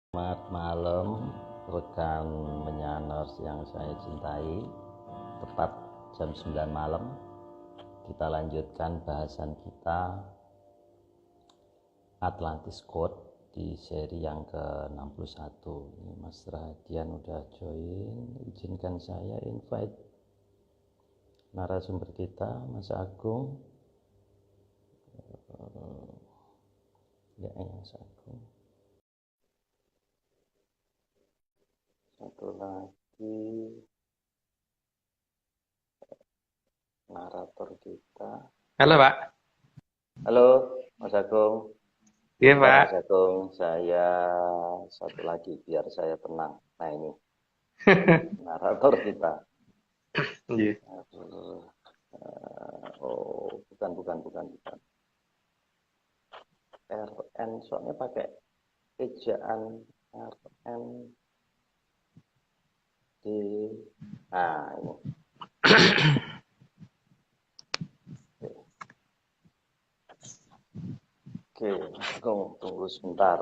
Selamat malam rekan menyaners yang saya cintai. Tepat jam 9 malam kita lanjutkan bahasan kita Atlantis Code di seri yang ke-61. Ini Mas Radian udah join. Izinkan saya invite narasumber kita, Mas Agung. Ya, Mas Agung. Satu lagi narator kita. Halo Pak. Halo Mas Agung. Iya Bentar, Pak. Mas Agung, saya satu lagi biar saya tenang. Nah ini narator kita. Iya. Bukan. RN soalnya pakai ejaan RN D. Nah ini. Oke, Mas Agung, tunggu sebentar.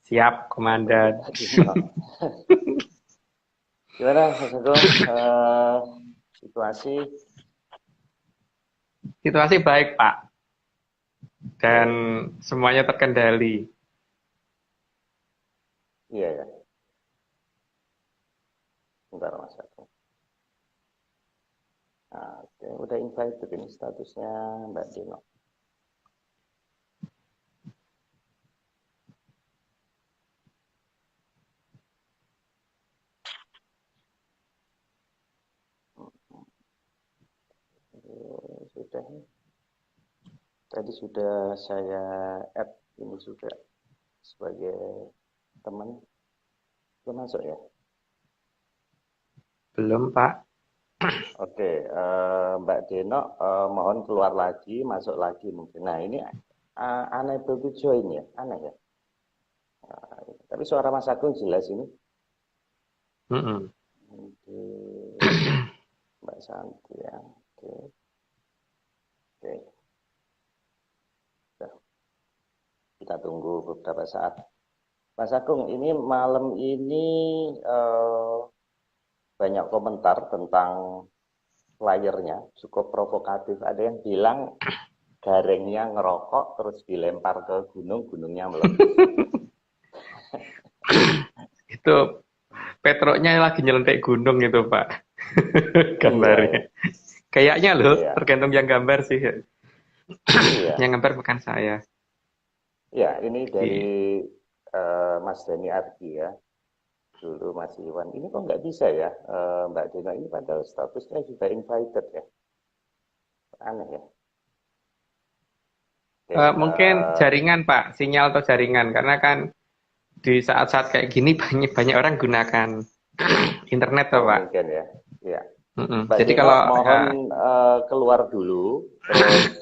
Siap, Komandan. Gimana Mas Agung? Situasi? Situasi baik Pak. Dan Oke. semuanya terkendali. Iya ya. Bentar Mas Agung. Nah, oke, udah invite ini statusnya Mbak Dino. Sudah. Tadi sudah saya add ini juga sebagai teman. Belum masuk ya? Belum Pak. Oke, Mbak Deno mohon keluar lagi, masuk lagi mungkin. Nah ini unable to join ya, aneh ya. Tapi suara Mas Agung jelas ini. Mm-mm. Oke, Mbak Santi ya. Oke, oke. Udah. Kita tunggu beberapa saat. Mas Agung, ini malam ini banyak komentar tentang layernya, cukup provokatif. Ada yang bilang garingnya ngerokok terus dilempar ke gunung, gunungnya meletus. Itu Petroknya lagi nyelentik gunung itu Pak. Iya ya, Gambarnya. Kayaknya loh, iya, tergantung yang gambar sih. iya. Yang gambar bukan saya. Ya, ini dari Iya. Mas Dani Ardi ya. Dulu Mas Iwan. Ini kok nggak bisa ya, Mbak Dina ini padahal statusnya juga invited ya. Aneh ya. Oke, Mungkin jaringan Pak, sinyal atau jaringan. Karena kan di saat-saat kayak gini banyak banyak orang gunakan internet tuh oh Pak. mungkin ya. Ya, Mm-mm. Mbak Jadi Dino kalau mohon keluar dulu, terus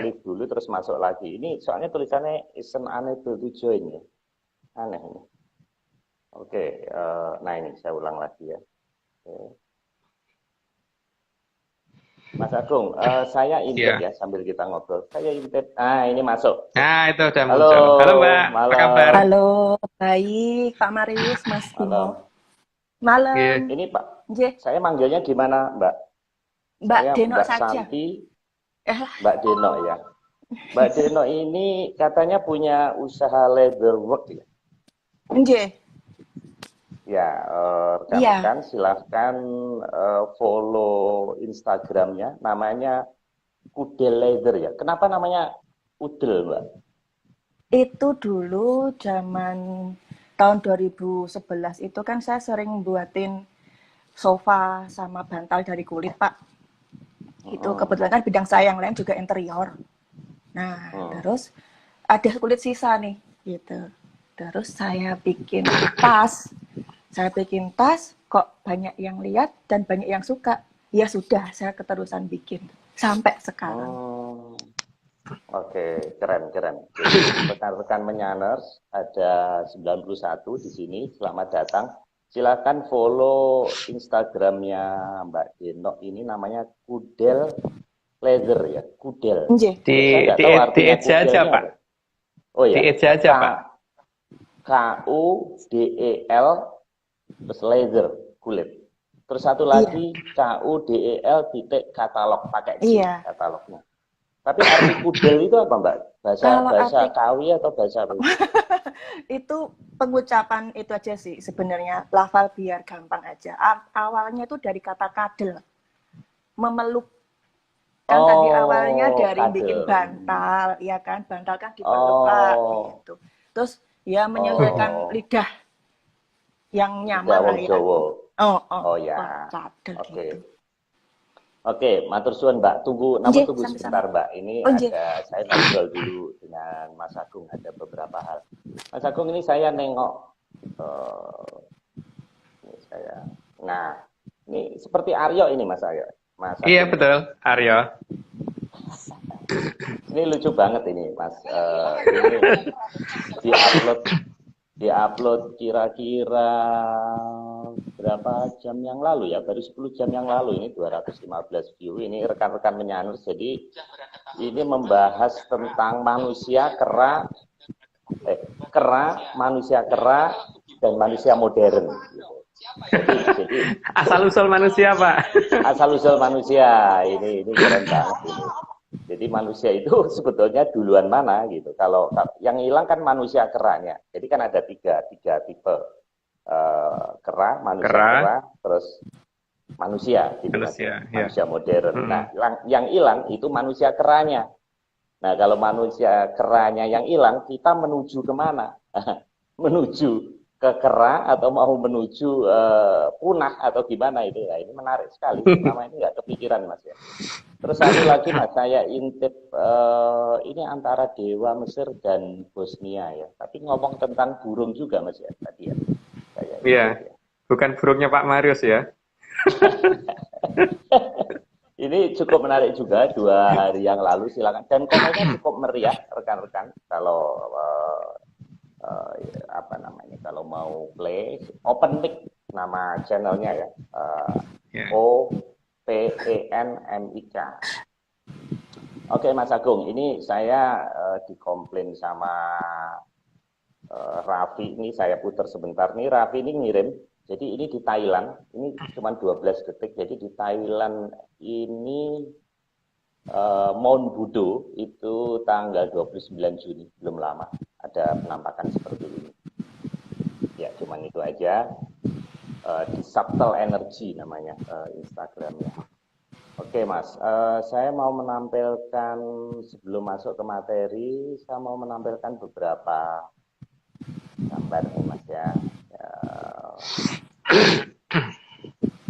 leave dulu, terus masuk lagi. Ini soalnya tulisannya isn't unable to join ya. Aneh ini. Oke, nah ini saya ulang lagi ya. Oke. Mas Agung, saya intip ya. ya sambil kita ngobrol. Saya intip. Ah, ini masuk. Nah, itu udah Halo, muncul. Halo Mbak, apa kabar? malam. Halo, baik Pak Marius, Mas Bimo. Malam. Malam, Iya. Ini Pak, J, saya manggilnya gimana, Mbak? Mbak Saya Deno Mbak saja. Santi, Eh, Mbak Deno ya. Mbak Deno ini katanya punya usaha leather work ya. J, Ya, iya, rekan-rekan silahkan follow Instagramnya, namanya Udel Leather ya. Kenapa namanya Udel, Mbak? itu dulu zaman tahun 2011 itu kan saya sering buatin sofa sama bantal dari kulit, Pak. Itu Hmm, kebetulan kan bidang saya yang lain juga interior. Nah, hmm. terus ada kulit sisa nih, gitu. Terus saya bikin tas. Saya bikin tas, kok banyak yang lihat dan banyak yang suka. Ya sudah, saya keterusan bikin. Sampai sekarang. Hmm. Oke, keren, keren. Jadi rekan-rekan menyaners ada 91 di sini. Selamat datang. Silakan follow Instagramnya Mbak Deno. Ini namanya Kudel Leather ya, Kudel. Nggih. Di Saya nggak di tahu di artinya Edge aja kudelnya Pak. apa. Oh Di ya, Edge aja Pak. KUDEL terus laser kulit. Terus satu lagi KUDEL titik katalog pakai C katalognya. Tapi arti kudel itu apa Mbak? Bahasa Kawi atau bahasa apa? Itu pengucapan itu aja sih sebenarnya, lafal biar gampang aja. Awalnya itu dari kata kadel, memeluk. Kan tadi awalnya dari bikin bantal, ya kan? Bantal kan dipeluk gitu. Terus ya menyesuaikan lidah yang nyaman lah ya. Oh ya. Cadel gitu. Oke, matur suwun Mbak. Tunggu sebentar Mbak. Ini ada saya ngobrol dulu dengan Mas Agung, ada beberapa hal. Mas Agung, ini saya nengok ini saya. Nah, ini seperti Aryo ini Mas Aryo. Iya betul, Aryo. Ini lucu banget ini Mas. Ini diupload kira-kira berapa jam yang lalu ya, baru 10 jam yang lalu, ini 215 view. Ini rekan-rekan menyanur, jadi ini membahas tentang manusia kera, manusia kera dan manusia modern. Jadi asal-usul manusia Pak. Asal-usul manusia, ini keren banget ini. Jadi manusia itu sebetulnya duluan mana gitu. Kalau yang hilang kan manusia keranya. Jadi kan ada tiga tipe. Manusia kera, terus manusia gitu manusia modern. Nah, yang hilang itu manusia keranya. Nah, kalau manusia keranya yang hilang, kita menuju kemana? Menuju ke kera atau mau menuju punah atau gimana itu ya? Ini menarik sekali. Selama ini nggak kepikiran Mas ya. Terus satu lagi Mas, saya intip ini antara dewa Mesir dan Bosnia ya. Tapi ngomong tentang burung juga Mas ya tadi ya. Iya, bukan burungnya Pak Marius ya. Ini cukup menarik juga 2 hari yang lalu, silakan. Dan komennya cukup meriah rekan-rekan. Kalau apa namanya, kalau mau play, open mic nama channelnya ya. OPENMIK. Oke Mas Agung, ini saya dikomplain sama Raffi, ini saya putar sebentar nih. Raffi ini ngirim, jadi ini di Thailand, ini cuma 12 detik. Jadi di Thailand ini Mount Budo itu tanggal 29 Juni, belum lama ada penampakan seperti ini. Ya cuman itu aja. Di Subtle Energy namanya Instagramnya. Oke Mas, saya mau menampilkan, sebelum masuk ke materi, saya mau menampilkan beberapa gambar nih Mas ya.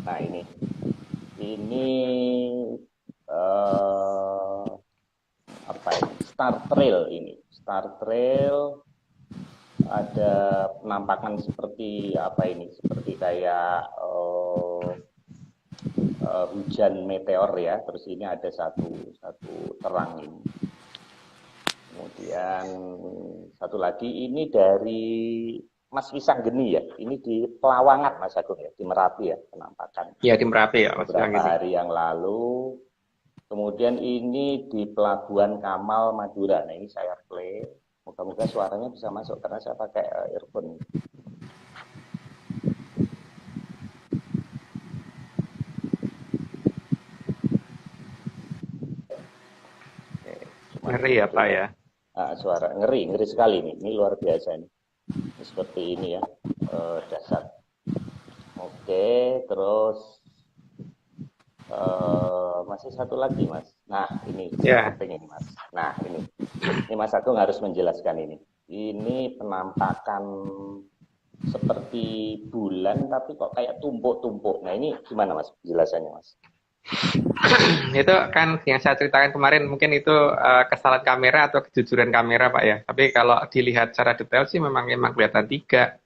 Nah ini apa ini? Star Trail ini. Star Trail ada penampakan seperti apa ini? Seperti kayak hujan meteor ya. Terus ini ada satu terang ini. Kemudian satu lagi ini dari Mas Wisanggeni ya. Ini di Pelawangan Mas Agung ya, di Merapi ya penampakan. Iya di Merapi ya Mas. Beberapa hari yang lalu. Kemudian ini di Pelabuhan Kamal Madura. Nah ini saya play. Moga-moga suaranya bisa masuk karena saya pakai earphone. Ngeri ya Pak ya. Suara ngeri sekali nih. Ini luar biasa nih. Ini seperti ini ya, dasar. Oke, terus masih satu lagi Mas. Nah ini penting ini Mas. Nah ini Mas Agung harus menjelaskan ini. Ini penampakan seperti bulan tapi kok kayak tumpuk-tumpuk. Nah ini gimana Mas penjelasannya Mas? Itu kan yang saya ceritakan kemarin, mungkin itu kesalahan kamera atau kejujuran kamera Pak ya. Tapi kalau dilihat secara detail sih memang kelihatan 3.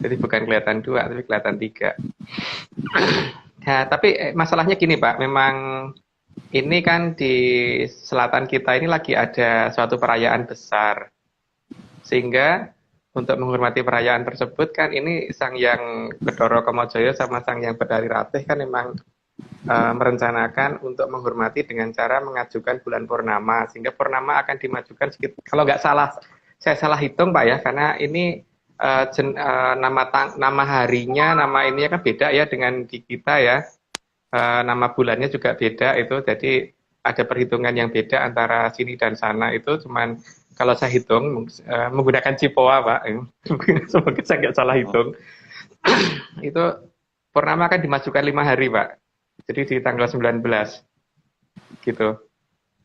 Jadi bukan kelihatan 2 tapi kelihatan 3. Nah, tapi masalahnya gini Pak, memang ini kan di selatan kita ini lagi ada suatu perayaan besar. Sehingga untuk menghormati perayaan tersebut kan ini Sang Hyang Bathara Kamajaya sama Sang Hyang Bathari Ratih kan memang merencanakan untuk menghormati dengan cara mengajukan bulan purnama, sehingga purnama akan dimajukan sekitar, kalau nggak salah, saya salah hitung Pak ya, karena ini nama harinya, nama ininya kan beda ya dengan di kita ya. Nama bulannya juga beda itu, jadi ada perhitungan yang beda antara sini dan sana itu. Cuman kalau saya hitung menggunakan Cipoa Pak, semoga saya nggak salah hitung, itu purnama akan dimajukan 5 hari Pak, jadi di tanggal 19 gitu.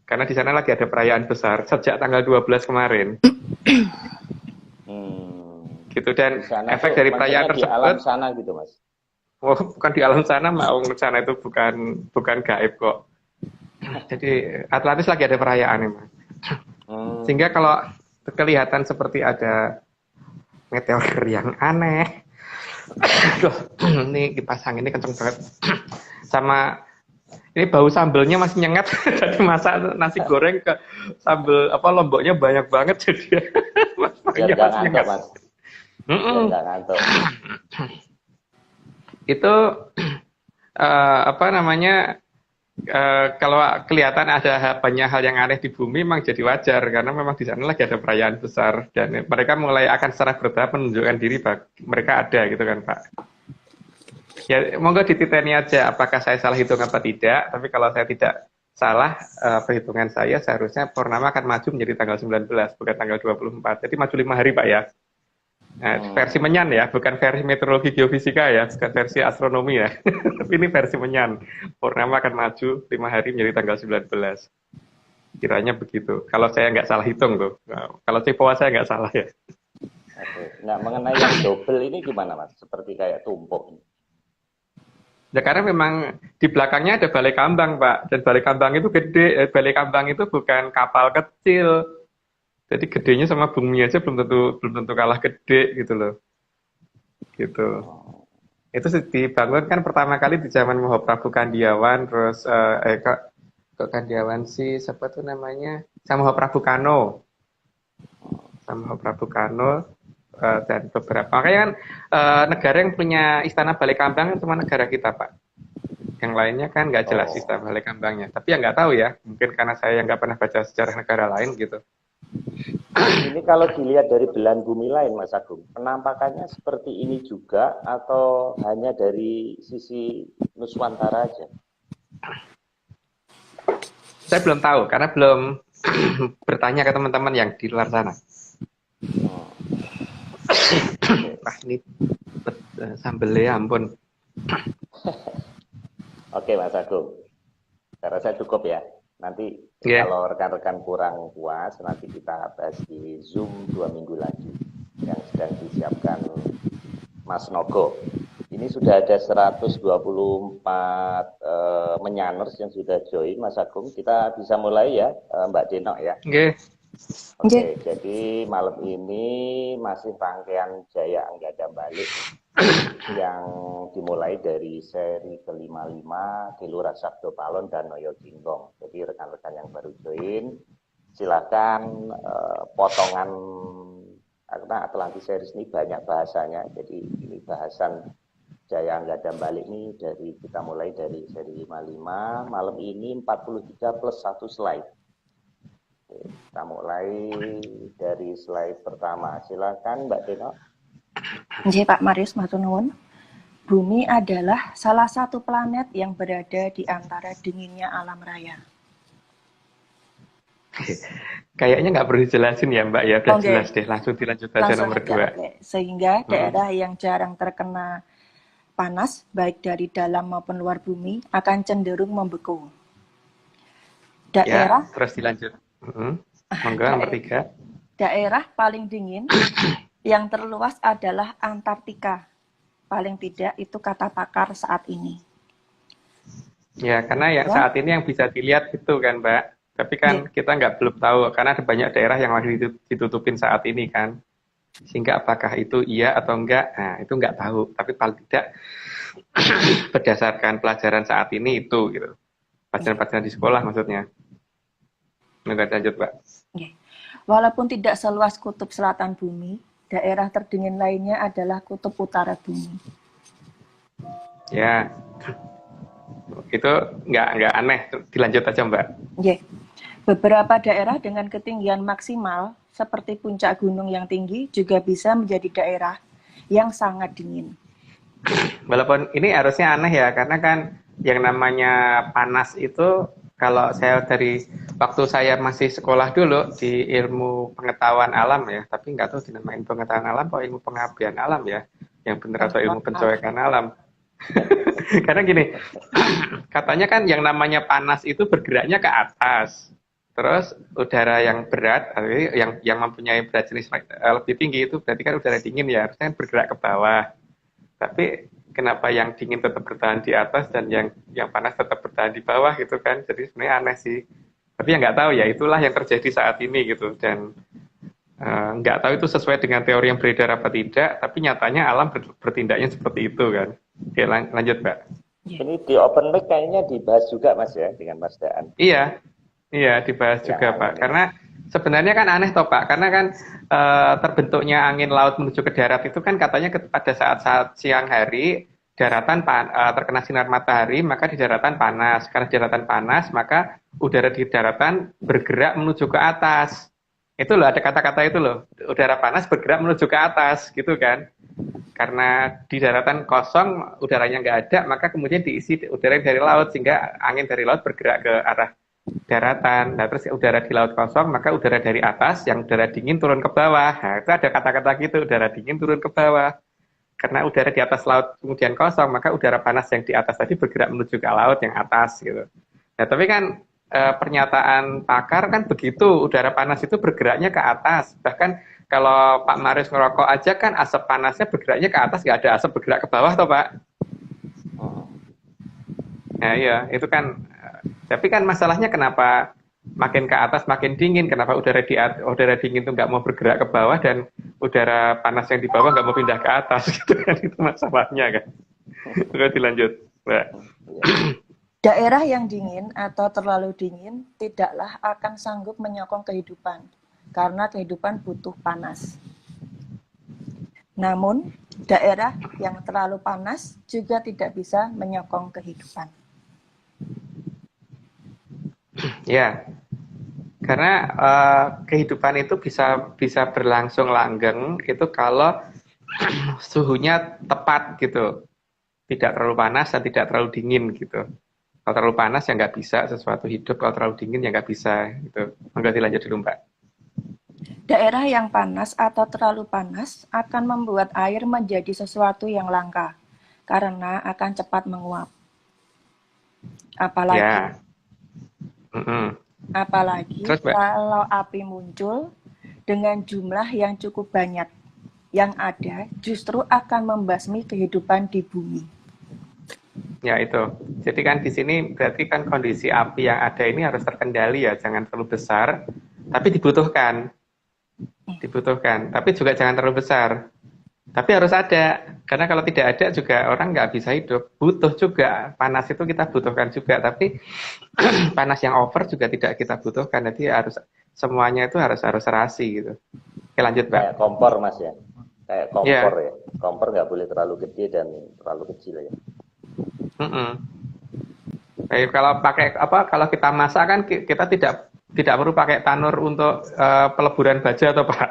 Karena di sana lagi ada perayaan besar sejak tanggal 12 kemarin. Gitu, dan efek dari perayaan tersebut di alam sana gitu Mas. Oh, bukan di alam sana, Maung sana itu bukan gaib kok. Jadi Atlantis lagi ada perayaan memang. Sehingga kalau kelihatan seperti ada meteor yang aneh, ini kipas angin ini kenceng banget. Sama ini bau sambelnya masih nyengat. Jadi masak nasi goreng ke sambel lomboknya banyak banget jadi. Biar nggak ngantuk Mas. Biar nggak ngantuk. Itu kalau kelihatan ada banyak hal yang aneh di bumi memang jadi wajar karena memang di sana lagi ada perayaan besar dan mereka mulai akan secara bertahap menunjukkan diri mereka ada gitu kan Pak. Ya monggo dititeni aja apakah saya salah hitung apa tidak, tapi kalau saya tidak salah perhitungan saya seharusnya purnama akan maju menjadi tanggal 19 bukan tanggal 24. Jadi maju 5 hari Pak ya. Nah, versi menyan ya, bukan versi meteorologi geofisika ya, bukan versi astronomi ya. Tapi ini versi menyan. Purnama akan maju 5 hari menjadi tanggal 19. Kiranya begitu. Kalau saya nggak salah hitung tuh. Nah, kalau Cipoa saya nggak salah ya. Oke. Nah, mengenai yang double ini gimana Mas? Seperti kayak tumpuk. Ya karena memang di belakangnya ada balai kambang Pak. Dan balai kambang itu gede. Balai kambang itu bukan kapal kecil. Jadi gedenya sama bumi aja belum tentu kalah gede gitu loh. Gitu. Itu dibangun kan pertama kali di zaman Mahaprabu Kandiawan, terus kok Kandiawan sih siapa tuh namanya? Sama Mahaprabu Kano. Sama Mahaprabu Kano dan beberapa. Makanya kan negara yang punya istana balai kambang cuma negara kita, Pak. Yang lainnya kan nggak jelas istana balai kambangnya. Tapi ya nggak tahu ya, mungkin karena saya nggak pernah baca sejarah negara lain gitu. Ini kalau dilihat dari belahan bumi lain, Mas Agung, penampakannya seperti ini juga atau hanya dari sisi Nuswantara aja? Saya belum tahu, karena belum bertanya ke teman-teman yang di luar sana. Wah, ini sambelnya ampun. Oke, Mas Agung. Saya rasa cukup ya. Nanti kalau rekan-rekan kurang puas, nanti kita bahas di Zoom 2 minggu lagi yang sedang disiapkan Mas Nogo. Ini sudah ada 124 menyaners yang sudah join, Mas Agung. Kita bisa mulai ya, Mbak Denok ya. Oke, jadi malam ini masih rangkaian Jaya Anggada Balik yang dimulai dari seri ke-55 Gelora Sabdo Palon dan Noyo Ginggong. Jadi rekan-rekan yang baru join, silakan potongan karena Atlantis Series ini banyak bahasanya. Jadi ini bahasan Jaya Anggada Balik ini kita mulai dari seri 55, malam ini 43 plus 1 slide. Kita mulai dari slide pertama. Silakan Mbak Deno. Nggih Pak Marius matur nuwun. Bumi adalah salah satu planet yang berada di antara dinginnya alam raya. Kayaknya nggak perlu dijelasin ya Mbak ya, udah jelas deh. Langsung dilanjut aja nomor 2. Sehingga daerah yang jarang terkena panas, baik dari dalam maupun luar bumi, akan cenderung membeku. Daerah terus dilanjut. Monggo nomor 3. Daerah paling dingin yang terluas adalah Antartika. Paling tidak itu kata pakar saat ini. Ya, karena saat ini yang bisa dilihat itu kan, Mbak. Tapi kan kita belum tahu, karena ada banyak daerah yang masih ditutupin saat ini kan. Sehingga apakah itu iya atau enggak, nah itu nggak tahu. Tapi paling tidak berdasarkan pelajaran saat ini itu gitu. Pelajaran-pelajaran di sekolah maksudnya. Nggak lanjut, Mbak. Walaupun tidak seluas kutub selatan bumi, daerah terdingin lainnya adalah kutub utara bumi. Ya, itu nggak aneh. Dilanjut aja, Mbak. Beberapa daerah dengan ketinggian maksimal seperti puncak gunung yang tinggi juga bisa menjadi daerah yang sangat dingin. Walaupun ini harusnya aneh ya, karena kan yang namanya panas itu, kalau saya dari waktu saya masih sekolah dulu di ilmu pengetahuan alam ya, tapi nggak tahu dinamain pengetahuan alam atau ilmu pengabdian alam ya, yang benar atau ilmu pencuekan alam. Karena gini, katanya kan yang namanya panas itu bergeraknya ke atas. Terus udara yang berat, yang mempunyai berat jenis lebih tinggi itu berarti kan udara dingin ya, harusnya kan bergerak ke bawah. Tapi kenapa yang dingin tetap bertahan di atas dan yang panas tetap bertahan di bawah gitu kan? Jadi sebenarnya aneh sih. Tapi ya nggak tahu ya, itulah yang terjadi saat ini gitu. Dan nggak tahu itu sesuai dengan teori yang beredar apa tidak, tapi nyatanya alam bertindaknya seperti itu kan. Oke, lanjut Mbak. Ini di open mic kayaknya dibahas juga Mas ya dengan Mas Daan. Iya, iya dibahas juga Pak. Karena sebenarnya kan aneh toh Pak, karena kan terbentuknya angin laut menuju ke darat itu kan katanya pada saat-saat siang hari daratan terkena sinar matahari, maka di daratan panas. Karena di daratan panas, maka udara di daratan bergerak menuju ke atas. Itu loh, ada kata-kata itu loh, udara panas bergerak menuju ke atas gitu kan. Karena di daratan kosong udaranya nggak ada, maka kemudian diisi udara dari laut, sehingga angin dari laut bergerak ke arah daratan. Nah, terus udara di laut kosong, maka udara dari atas yang udara dingin turun ke bawah. Nah, itu ada kata-kata gitu, udara dingin turun ke bawah. Karena udara di atas laut kemudian kosong, maka udara panas yang di atas tadi bergerak menuju ke laut yang atas gitu. Nah, tapi kan pernyataan pakar kan begitu, udara panas itu bergeraknya ke atas. Bahkan kalau Pak Marius ngerokok aja kan asap panasnya bergeraknya ke atas, nggak ada asap bergerak ke bawah toh Pak. Nah iya, itu kan. Tapi kan masalahnya kenapa makin ke atas makin dingin? Kenapa udara dingin itu nggak mau bergerak ke bawah dan udara panas yang di bawah nggak mau pindah ke atas gitu kan? Itu masalahnya kan. Terus dilanjut, Mbak. Daerah yang dingin atau terlalu dingin tidaklah akan sanggup menyokong kehidupan, karena kehidupan butuh panas. Namun, daerah yang terlalu panas juga tidak bisa menyokong kehidupan. Ya, karena kehidupan itu bisa berlangsung langgeng itu kalau suhunya tepat gitu, tidak terlalu panas dan tidak terlalu dingin gitu. Kalau terlalu panas ya nggak bisa sesuatu hidup, kalau terlalu dingin ya nggak bisa gitu. Monggo dilanjut dulu Mbak. Daerah yang panas atau terlalu panas akan membuat air menjadi sesuatu yang langka karena akan cepat menguap. Apalagi, Terus, Mbak? kalau api muncul dengan jumlah yang cukup banyak, yang ada justru akan membasmi kehidupan di bumi. Ya itu. Jadi kan di sini berarti kan kondisi api yang ada ini harus terkendali ya, jangan terlalu besar, tapi dibutuhkan. Tapi juga jangan terlalu besar. Tapi harus ada, karena kalau tidak ada juga orang nggak bisa hidup. Butuh juga, panas itu kita butuhkan juga, tapi panas yang over juga tidak kita butuhkan. Jadi harus semuanya itu harus serasi gitu. Oke lanjut Mbak. Kayak kompor Mas ya, kayak kompor ya. Kompor nggak boleh terlalu gede dan terlalu kecil ya. Kalau pakai kalau kita masak kan kita tidak perlu pakai tanur untuk peleburan baja atau Pak.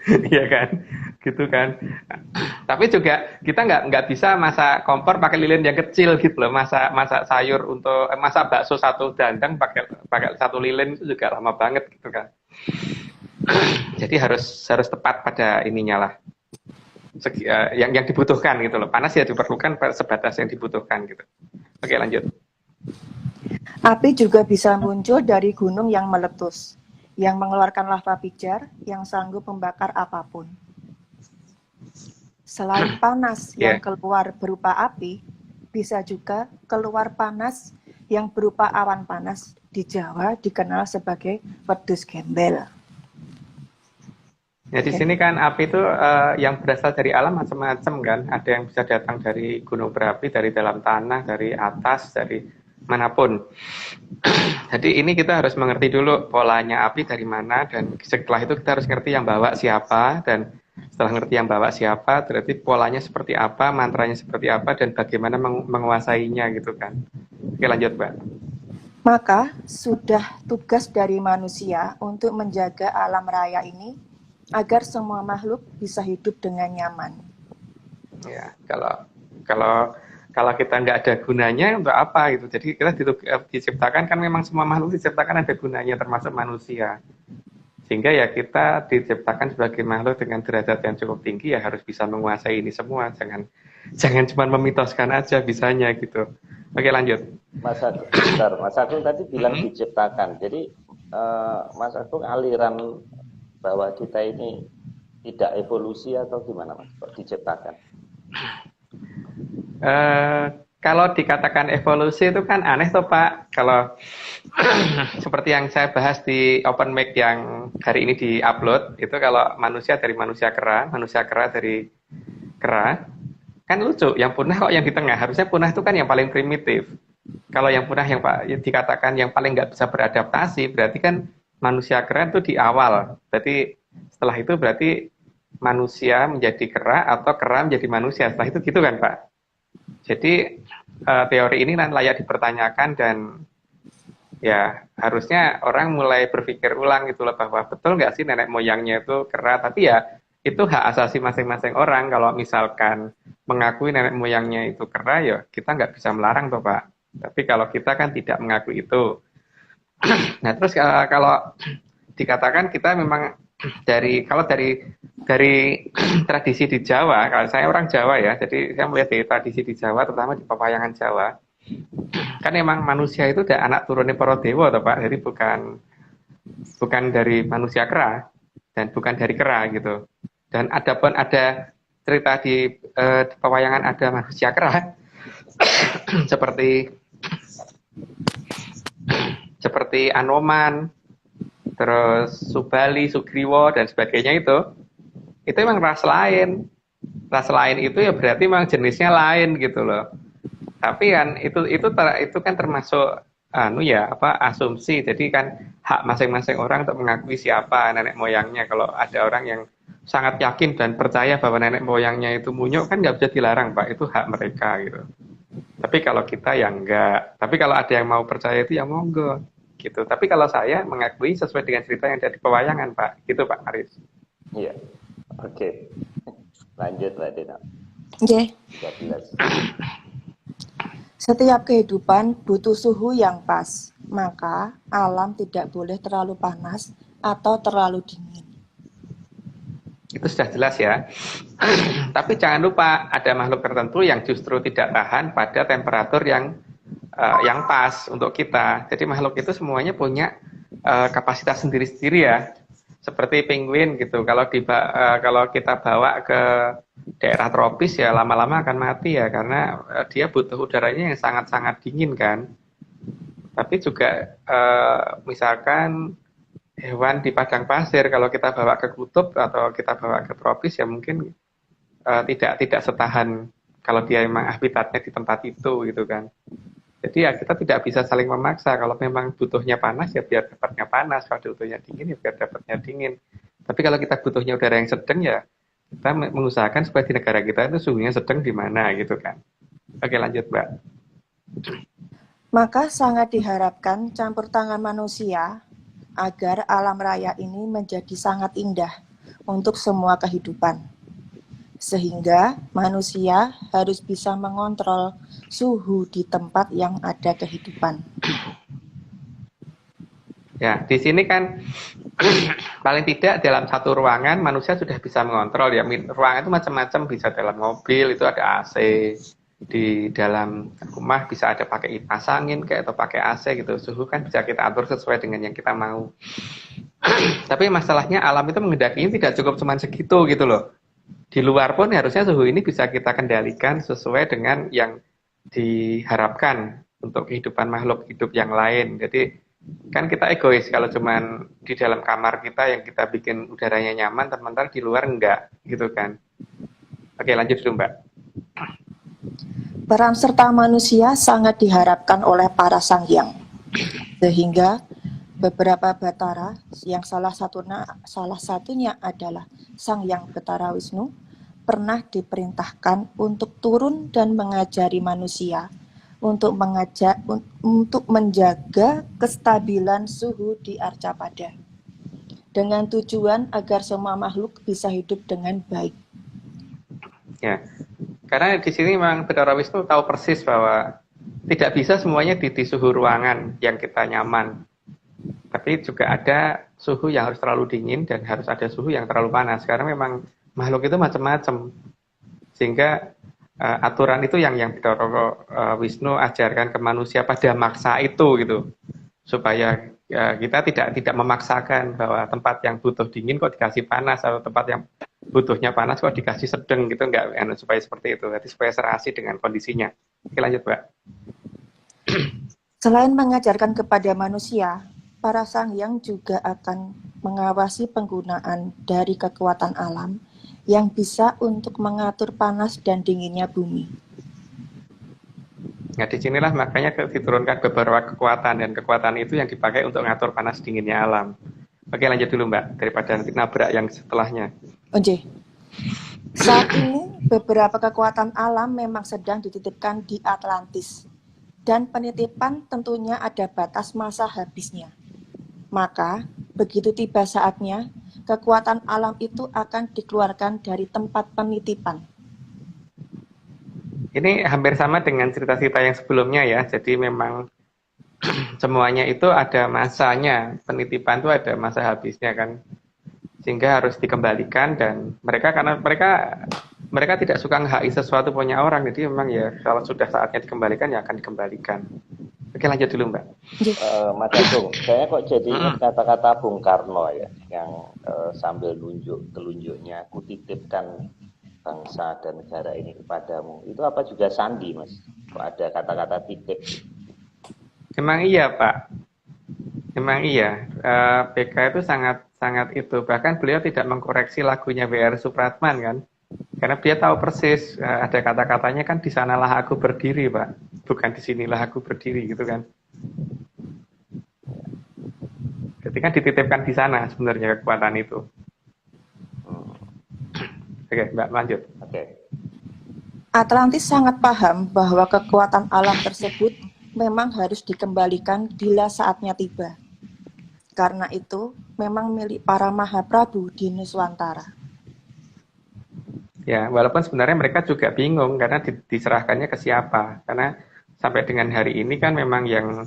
Iya kan, gitu kan. Tapi juga kita nggak bisa masak kompor pakai lilin yang kecil gitu loh. Masak sayur untuk masak bakso satu dandang pakai satu lilin itu juga lama banget gitu kan. Jadi harus tepat pada ininya lah. Yang dibutuhkan gitu loh. Panas ya diperlukan sebatas yang dibutuhkan gitu. Oke lanjut. Api juga bisa muncul dari gunung yang meletus, yang mengeluarkan lava pijar yang sanggup membakar apapun. Selain panas yang keluar berupa api, bisa juga keluar panas yang berupa awan panas. Di Jawa dikenal sebagai wedhus gembel. Ya di sini kan api itu yang berasal dari alam macam-macam kan. Ada yang bisa datang dari gunung berapi, dari dalam tanah, dari atas, dari manapun. Jadi ini kita harus mengerti dulu polanya api dari mana, dan setelah itu kita harus ngerti yang bawa siapa, dan setelah ngerti yang bawa siapa, berarti polanya seperti apa, mantranya seperti apa, dan bagaimana menguasainya gitu kan. Oke lanjut Mbak. Maka sudah tugas dari manusia untuk menjaga alam raya ini agar semua makhluk bisa hidup dengan nyaman. Ya, kalau kalau kita nggak ada gunanya untuk apa gitu. Jadi kita diciptakan kan memang semua makhluk diciptakan ada gunanya termasuk manusia. Sehingga ya kita diciptakan sebagai makhluk dengan derajat yang cukup tinggi ya harus bisa menguasai ini semua. Jangan cuma memitoskan aja bisanya gitu. Oke, lanjut. Mas Agung tadi bilang diciptakan. Jadi Mas Agung aliran bahwa kita ini tidak evolusi atau gimana Mas? Kok diciptakan? Kalau dikatakan evolusi itu kan aneh toh Pak. Kalau seperti yang saya bahas di open mic yang hari ini di-upload, itu kalau manusia dari manusia kera dari kera, kan lucu. Yang punah kok yang di tengah. Harusnya punah itu kan yang paling primitif. Kalau yang punah yang dikatakan yang paling nggak bisa beradaptasi, berarti kan manusia kera itu di awal. Berarti setelah itu berarti manusia menjadi kera atau kera menjadi manusia. Setelah itu gitu kan Pak. Jadi teori ini layak dipertanyakan dan ya harusnya orang mulai berpikir ulang gitu loh bahwa betul nggak sih nenek moyangnya itu kera, tapi ya itu hak asasi masing-masing orang. Kalau misalkan mengakui nenek moyangnya itu kera ya kita nggak bisa melarang toh Pak. Tapi kalau kita kan tidak mengakui itu. Nah terus kalau dikatakan kita memang dari tradisi di Jawa, kalau saya orang Jawa ya, jadi saya melihat dari tradisi di Jawa, terutama di pewayangan Jawa, kan emang manusia itu udah anak turunnya para dewa, toh Pak, jadi bukan dari manusia kera dan bukan dari kera gitu. Dan ada cerita di pewayangan ada manusia kera, seperti Anoman, terus Subali, Sugriwo dan sebagainya itu memang ras lain. Ras lain itu ya berarti memang jenisnya lain gitu loh. Tapi kan itu kan termasuk asumsi. Jadi kan hak masing-masing orang untuk mengakui siapa nenek moyangnya. Kalau ada orang yang sangat yakin dan percaya bahwa nenek moyangnya itu munyuk kan nggak bisa dilarang Pak, itu hak mereka gitu. Tapi kalau kita ya enggak. Tapi kalau ada yang mau percaya itu ya monggo gitu. Tapi kalau saya mengakui sesuai dengan cerita yang ada di pewayangan Pak, gitu Pak Aris. Iya, oke. Lanjut Mbak Dina. Oke. 13. Setiap kehidupan butuh suhu yang pas, maka alam tidak boleh terlalu panas atau terlalu dingin. Itu sudah jelas ya. Tapi jangan lupa ada makhluk tertentu yang justru tidak tahan pada temperatur yang pas untuk kita. Jadi makhluk itu semuanya punya kapasitas sendiri-sendiri ya. Seperti penguin gitu. Kalau kita bawa ke daerah tropis ya lama-lama akan mati ya karena dia butuh udaranya yang sangat-sangat dingin kan. Tapi juga misalkan hewan di padang pasir kalau kita bawa ke kutub atau kita bawa ke tropis ya mungkin tidak setahan kalau dia memang habitatnya di tempat itu gitu kan. Jadi ya kita tidak bisa saling memaksa. Kalau memang butuhnya panas ya biar dapatnya panas. Kalau butuhnya dingin ya biar dapatnya dingin. Tapi kalau kita butuhnya udara yang sedang ya kita mengusahakan supaya di negara kita itu suhunya sedang di mana gitu kan. Oke lanjut Mbak. Maka sangat diharapkan campur tangan manusia agar alam raya ini menjadi sangat indah untuk semua kehidupan. Sehingga manusia harus bisa mengontrol suhu di tempat yang ada kehidupan. Ya, di sini kan paling tidak dalam satu ruangan manusia sudah bisa mengontrol ya. Ruangan itu macam-macam, bisa dalam mobil itu ada AC, di dalam rumah bisa ada pakai kipas angin kayak atau pakai AC gitu. Suhu kan bisa kita atur sesuai dengan yang kita mau. Tapi masalahnya alam itu menghendaki tidak cukup cuma segitu gitu loh. Di luar pun harusnya suhu ini bisa kita kendalikan sesuai dengan yang diharapkan untuk kehidupan makhluk hidup yang lain. Jadi kan kita egois kalau cuman di dalam kamar kita yang kita bikin udaranya nyaman, teman-teman di luar enggak gitu kan. Oke lanjut dulu Mbak. Peran serta manusia sangat diharapkan oleh para sanghyang, sehingga beberapa batara yang salah satunya adalah Sanghyang Batara Wisnu pernah diperintahkan untuk turun dan mengajari manusia untuk menjaga kestabilan suhu di Arcapada dengan tujuan agar semua makhluk bisa hidup dengan baik. Ya, karena di sini memang Bathara Wisnu tahu persis bahwa tidak bisa semuanya di suhu ruangan yang kita nyaman. Tapi juga ada suhu yang harus terlalu dingin dan harus ada suhu yang terlalu panas. Karena memang makhluk itu macam-macam. Sehingga aturan itu yang Bathara Wisnu ajarkan ke manusia pada maksa itu gitu. Supaya kita tidak memaksakan bahwa tempat yang butuh dingin kok dikasih panas, atau tempat yang butuhnya panas kok dikasih sedang gitu, enggak, supaya seperti itu. Jadi supaya serasi dengan kondisinya. Oke, lanjut, Mbak. Selain mengajarkan kepada manusia, para sangyang juga akan mengawasi penggunaan dari kekuatan alam yang bisa untuk mengatur panas dan dinginnya bumi. Nah, disinilah makanya diturunkan beberapa kekuatan, dan kekuatan itu yang dipakai untuk mengatur panas dinginnya alam. Oke, lanjut dulu, Mbak, daripada nanti nabrak yang setelahnya. Oke. Saat ini beberapa kekuatan alam memang sedang dititipkan di Atlantis, dan penitipan tentunya ada batas masa habisnya. Maka, begitu tiba saatnya, kekuatan alam itu akan dikeluarkan dari tempat penitipan. Ini hampir sama dengan cerita-cerita yang sebelumnya ya. Jadi memang semuanya itu ada masanya. Penitipan itu ada masa habisnya kan. Sehingga harus dikembalikan, dan karena mereka tidak suka nge-HI sesuatu punya orang. Jadi memang ya kalau sudah saatnya dikembalikan ya akan dikembalikan. Oke, lanjut dulu, Mbak. Mas Agung, saya kok jadi ingat kata-kata Bung Karno ya, yang sambil nunjuk telunjuknya, kutitipkan bangsa dan negara ini kepadamu. Itu apa juga sandi, Mas? Kok ada kata-kata titip? Memang iya, Pak. Memang iya. BK itu sangat itu. Bahkan beliau tidak mengkoreksi lagunya W.R. Supratman kan. Karena dia tahu persis ada kata-katanya kan, di sanalah aku berdiri, Pak. Bukan di sinilah aku berdiri gitu kan. Jadi kan dititipkan di sana sebenarnya kekuatan itu. Oke, Mbak, lanjut. Oke. Atlantis sangat paham bahwa kekuatan alam tersebut memang harus dikembalikan bila saatnya tiba. Karena itu, memang milik para Mahaprabu di Nuswantara. Ya, walaupun sebenarnya mereka juga bingung karena diserahkannya ke siapa. Karena sampai dengan hari ini kan memang yang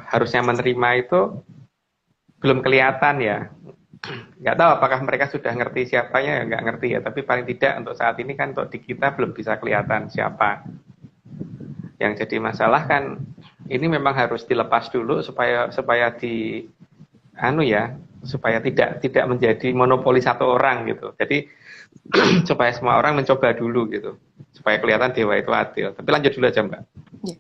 harusnya menerima itu belum kelihatan ya. Nggak tahu apakah mereka sudah ngerti siapanya, ya nggak ngerti ya. Tapi paling tidak untuk saat ini kan untuk di kita belum bisa kelihatan siapa. Yang jadi masalah kan ini memang harus dilepas dulu supaya supaya tidak menjadi monopoli satu orang gitu. Jadi supaya semua orang mencoba dulu gitu, supaya kelihatan dewa itu adil. Tapi lanjut dulu aja, Mbak. Ya.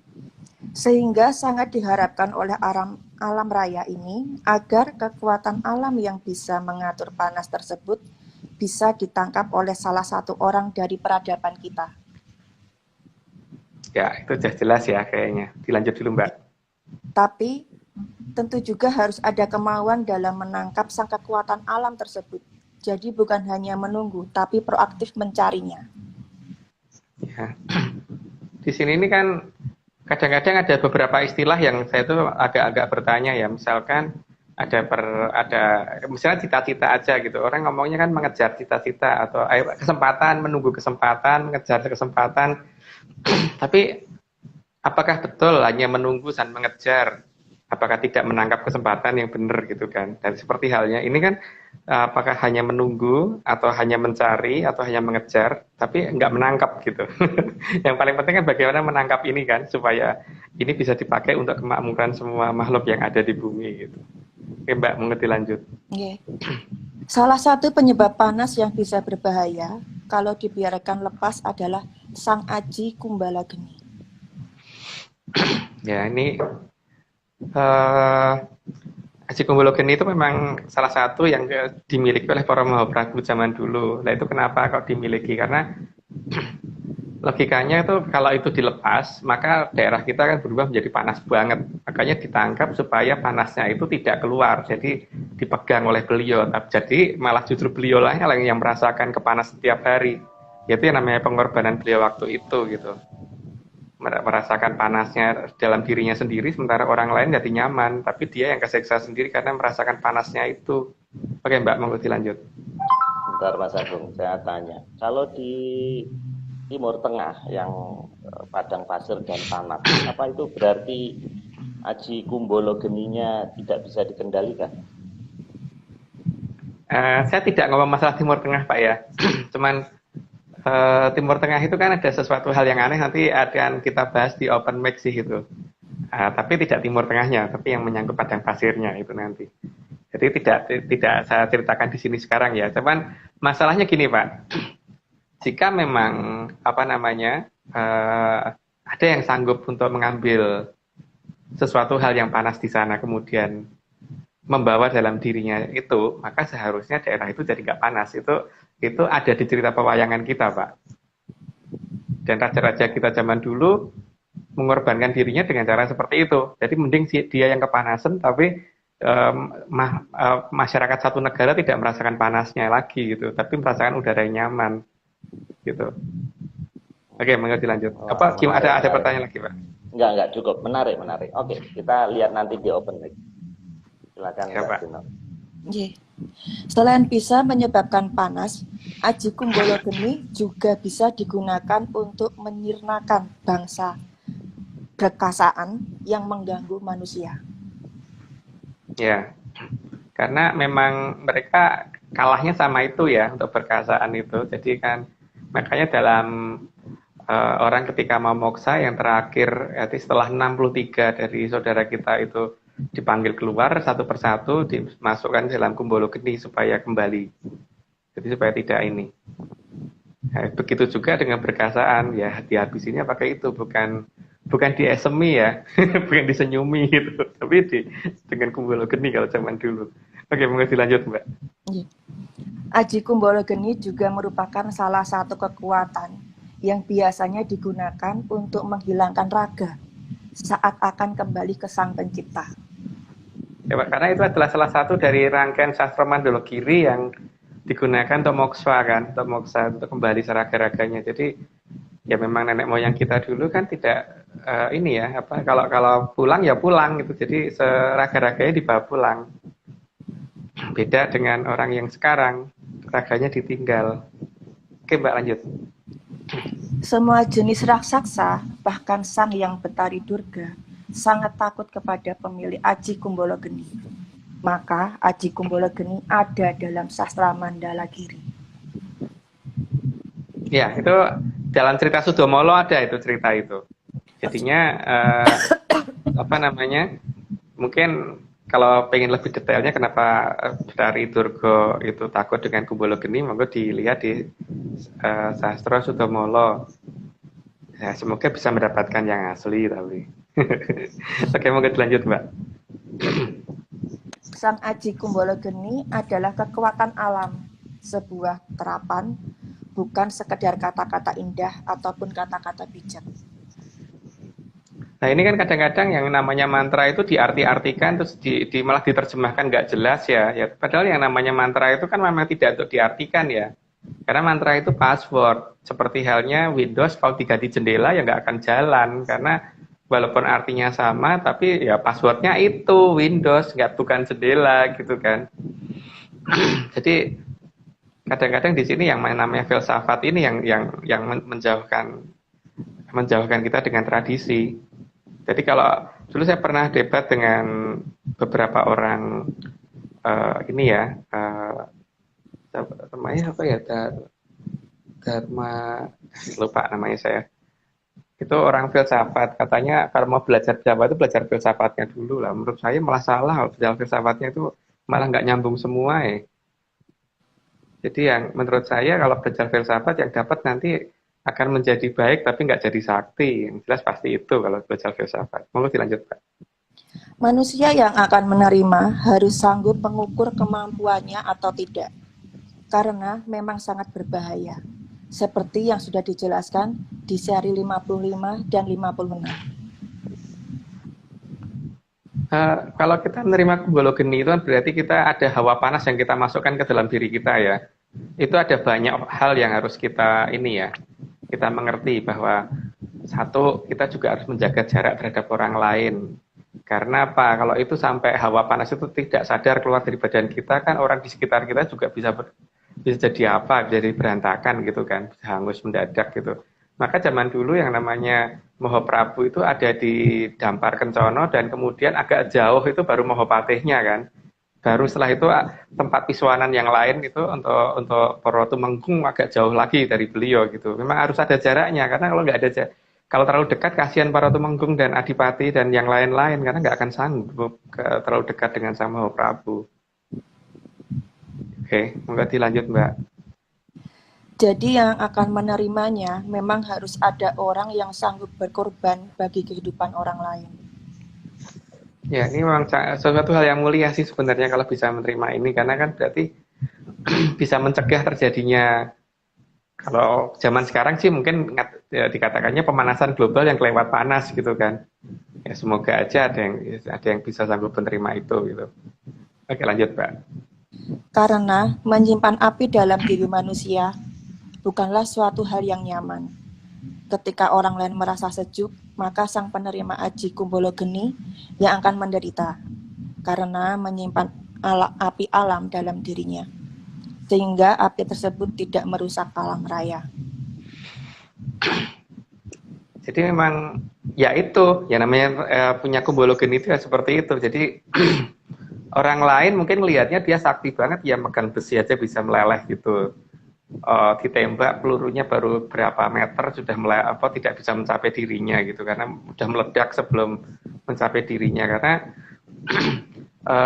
Sehingga sangat diharapkan oleh alam raya ini agar kekuatan alam yang bisa mengatur panas tersebut bisa ditangkap oleh salah satu orang dari peradaban kita. Ya, itu sudah jelas ya kayaknya. Dilanjut dulu, Mbak. Tapi tentu juga harus ada kemauan dalam menangkap sang kekuatan alam tersebut. Jadi bukan hanya menunggu, tapi proaktif mencarinya. Ya. Di sini ini kan kadang-kadang ada beberapa istilah yang saya tuh agak-agak bertanya ya. Misalkan misalnya cita-cita aja gitu. Orang ngomongnya kan mengejar cita-cita atau kesempatan, menunggu kesempatan, mengejar kesempatan. Tapi apakah betul hanya menunggu dan mengejar? Apakah tidak menangkap kesempatan yang benar gitu kan? Dan seperti halnya ini kan, apakah hanya menunggu atau hanya mencari atau hanya mengejar, tapi nggak menangkap gitu. Yang paling penting kan bagaimana menangkap ini kan, supaya ini bisa dipakai untuk kemakmuran semua makhluk yang ada di bumi gitu. Oke, Mbak, mengerti lanjut. Okay. Salah satu penyebab panas yang bisa berbahaya kalau dibiarkan lepas adalah Sang Aji Kumbalageni. Ya, ini Aji Kumbalageni itu memang salah satu yang dimiliki oleh para Mahaprabu zaman dulu. Nah, itu kenapa kok dimiliki? Karena logikanya itu kalau itu dilepas, maka daerah kita kan berubah menjadi panas banget. Makanya ditangkap supaya panasnya itu tidak keluar. Jadi dipegang oleh beliau. Jadi malah justru beliau lah yang merasakan kepanasan setiap hari. Itu yang namanya pengorbanan beliau waktu itu gitu. merasakan panasnya dalam dirinya sendiri, sementara orang lain jadi nyaman, tapi dia yang kesiksa sendiri karena merasakan panasnya itu. Oke Mbak, monggo dilanjut. Bentar Mas Agung, saya tanya. Kalau di Timur Tengah yang padang pasir dan tanah, apa itu berarti aji kumbolo geninya tidak bisa dikendalikan? Saya tidak ngomong masalah Timur Tengah Pak ya, cuman Timur Tengah itu kan ada sesuatu hal yang aneh, nanti akan kita bahas di open mic sih itu. Tapi tidak Timur Tengahnya, tapi yang menyangkut padang pasirnya itu nanti. Jadi tidak saya ceritakan di sini sekarang ya. Cuman masalahnya gini Pak, jika memang ada yang sanggup untuk mengambil sesuatu hal yang panas di sana kemudian membawa dalam dirinya itu, maka seharusnya daerah itu jadi nggak panas. Itu ada di cerita pewayangan kita, Pak. Dan raja-raja kita zaman dulu mengorbankan dirinya dengan cara seperti itu. Jadi mending dia yang kepanasan, tapi masyarakat satu negara tidak merasakan panasnya lagi gitu, tapi merasakan udara yang nyaman gitu. Oke, monggo dilanjut. Apa gimana, ada pertanyaan lagi, Pak? Enggak cukup. Menarik. Oke, kita lihat nanti di open mic. Silakan ya, Pak. Selain bisa menyebabkan panas, aji kumbolo geni juga bisa digunakan untuk menyirnakan bangsa berkasaan yang mengganggu manusia. Ya, karena memang mereka kalahnya sama itu ya untuk perkasaan itu. Jadi kan makanya dalam orang ketika mau moksa yang terakhir, setelah 63 dari saudara kita itu dipanggil keluar satu persatu, dimasukkan dalam kumbolo geni supaya kembali. Jadi supaya tidak ini. Nah, begitu juga dengan berkasaan, ya dihabisinnya pakai itu, bukan diesemi ya, bukan disenyumi gitu, tapi dengan kumbolo geni kalau zaman dulu. Oke, monggo dilanjut Mbak. Aji kumbolo geni juga merupakan salah satu kekuatan yang biasanya digunakan untuk menghilangkan raga saat akan kembali ke Sang Pencipta. Ya, Pak, karena itu adalah salah satu dari rangkaian sastra Mandologiri yang digunakan untuk moksa kan, untuk kembali seraga-raganya. Jadi ya memang nenek moyang kita dulu kan tidak kalau pulang ya pulang gitu. Jadi seraga-raganya dibawa pulang. Beda dengan orang yang sekarang, raganya ditinggal. Oke Mbak, lanjut. Semua jenis raksasa, bahkan sang yang betari Durga, sangat takut kepada pemilik aji kumbolo geni. Maka aji kumbolo geni ada dalam sastra Mandalagiri. Ya, itu dalam cerita Sudomolo ada itu cerita itu. Jadinya mungkin kalau pengen lebih detailnya kenapa betari Durga itu takut dengan kumbolo geni, monggo dilihat di sastra Sudomolo. Ya, semoga bisa mendapatkan yang asli tapi. Oke, monggo dilanjut, Mbak. Sang aji kumbolo geni adalah kekuatan alam, sebuah terapan, bukan sekedar kata-kata indah ataupun kata-kata bijak. Nah ini kan kadang-kadang yang namanya mantra itu diarti-artikan terus malah diterjemahkan nggak jelas ya. Padahal yang namanya mantra itu kan memang tidak untuk diartikan ya. Karena mantra itu password. Seperti halnya Windows kalau diganti jendela ya nggak akan jalan. Karena walaupun artinya sama tapi ya passwordnya itu Windows, bukan jendela gitu kan. Jadi kadang-kadang di sini yang namanya filsafat ini yang menjauhkan kita dengan tradisi. Jadi kalau dulu saya pernah debat dengan beberapa orang namanya apa ya, Dharma, lupa namanya saya. Itu orang filsafat, katanya kalau mau belajar filsafat itu belajar filsafatnya dulu lah. Menurut saya malah salah, kalau belajar filsafatnya itu malah nggak nyambung semua ya. Jadi yang menurut saya kalau belajar filsafat yang dapat nanti akan menjadi baik tapi nggak jadi sakti. Yang jelas pasti itu kalau belajar filsafat. Monggo dilanjut, Pak. Manusia yang akan menerima harus sanggup mengukur kemampuannya atau tidak. Karena memang sangat berbahaya. Seperti yang sudah dijelaskan di seri 55 dan 56. Kalau kita menerima kumbolo geni itu kan berarti kita ada hawa panas yang kita masukkan ke dalam diri kita ya. Itu ada banyak hal yang harus kita kita mengerti bahwa satu, kita juga harus menjaga jarak terhadap orang lain. Karena apa? Kalau itu sampai hawa panas itu tidak sadar keluar dari badan kita, kan orang di sekitar kita juga bisa jadi apa? Bisa jadi berantakan gitu kan, bisa hangus mendadak gitu. Maka zaman dulu yang namanya Mahaprabu itu ada di Dampar Kencono, dan kemudian agak jauh itu baru Mahapatihnya kan. Baru setelah itu tempat Piswanan yang lain itu untuk Para Tumenggung agak jauh lagi dari beliau gitu. Memang harus ada jaraknya, karena kalau nggak ada kalau terlalu dekat kasihan Para Tumenggung dan Adipati dan yang lain-lain, karena nggak akan sanggup terlalu dekat dengan Sang Mahaprabu. Oke, monggo dilanjut Mbak. Jadi yang akan menerimanya memang harus ada orang yang sanggup berkorban bagi kehidupan orang lain. Ya, ini memang sesuatu hal yang mulia sih sebenarnya kalau bisa menerima ini, karena kan berarti bisa mencegah terjadinya. Kalau zaman sekarang sih mungkin ya, dikatakannya pemanasan global yang kelewat panas gitu kan. Ya semoga aja ada yang bisa sanggup menerima itu gitu. Oke, lanjut Pak. Karena menyimpan api dalam diri manusia bukanlah suatu hal yang nyaman. Ketika orang lain merasa sejuk, maka sang penerima aji Kumbolo Geni yang akan menderita karena menyimpan api alam dalam dirinya, sehingga api tersebut tidak merusak alam raya. Jadi memang ya itu, ya namanya punya Kumbolo Geni itu ya seperti itu. Jadi orang lain mungkin melihatnya dia sakti banget, ya megang besi aja bisa meleleh gitu. Ditembak pelurunya baru berapa meter sudah tidak bisa mencapai dirinya gitu, karena sudah meledak sebelum mencapai dirinya. Karena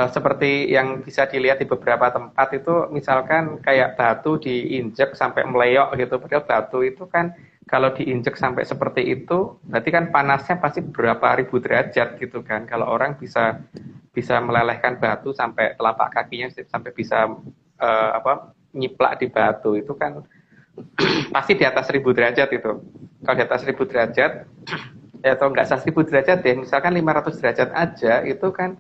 seperti yang bisa dilihat di beberapa tempat itu, misalkan kayak batu diinjek sampai meleok gitu, padahal batu itu kan kalau diinjek sampai seperti itu berarti kan panasnya pasti berapa ribu derajat gitu kan. Kalau orang bisa melelehkan batu sampai telapak kakinya sampai bisa nyiplak di batu itu kan pasti di atas 1000 derajat itu. Kalau di atas 1000 derajat atau enggak 1000 derajat deh, misalkan 500 derajat aja itu kan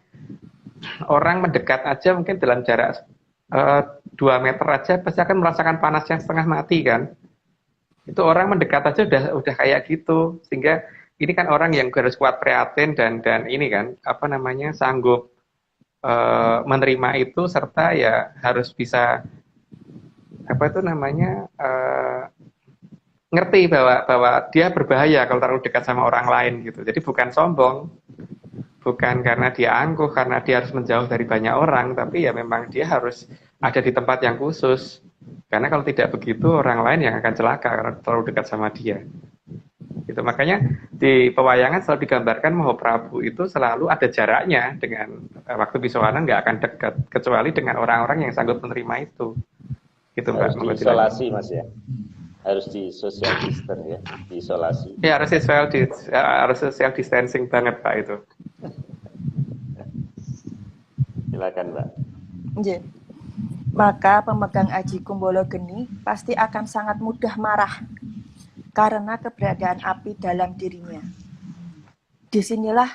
orang mendekat aja mungkin dalam jarak 2 meter aja pasti akan merasakan panas yang setengah mati kan. Itu orang mendekat aja udah kayak gitu. Sehingga ini kan orang yang harus kuat prihatin dan ini kan sanggup menerima itu, serta ya harus bisa ngerti bahwa dia berbahaya kalau terlalu dekat sama orang lain gitu. Jadi bukan sombong, bukan karena dia angkuh, karena dia harus menjauh dari banyak orang, tapi ya memang dia harus ada di tempat yang khusus. Karena kalau tidak begitu orang lain yang akan celaka karena terlalu dekat sama dia. Gitu. Makanya di pewayangan selalu digambarkan Mahaprabu itu selalu ada jaraknya dengan waktu Piswanan, nggak akan dekat kecuali dengan orang-orang yang sanggup menerima itu. Gitu, harus Mbak. Diisolasi Mas ya, harus di social distance ya, diisolasi. Ya harus social distancing banget Pak itu. Silakan Mbak. Yeah. Maka pemegang aji Kumbolo Geni pasti akan sangat mudah marah karena keberadaan api dalam dirinya. Disinilah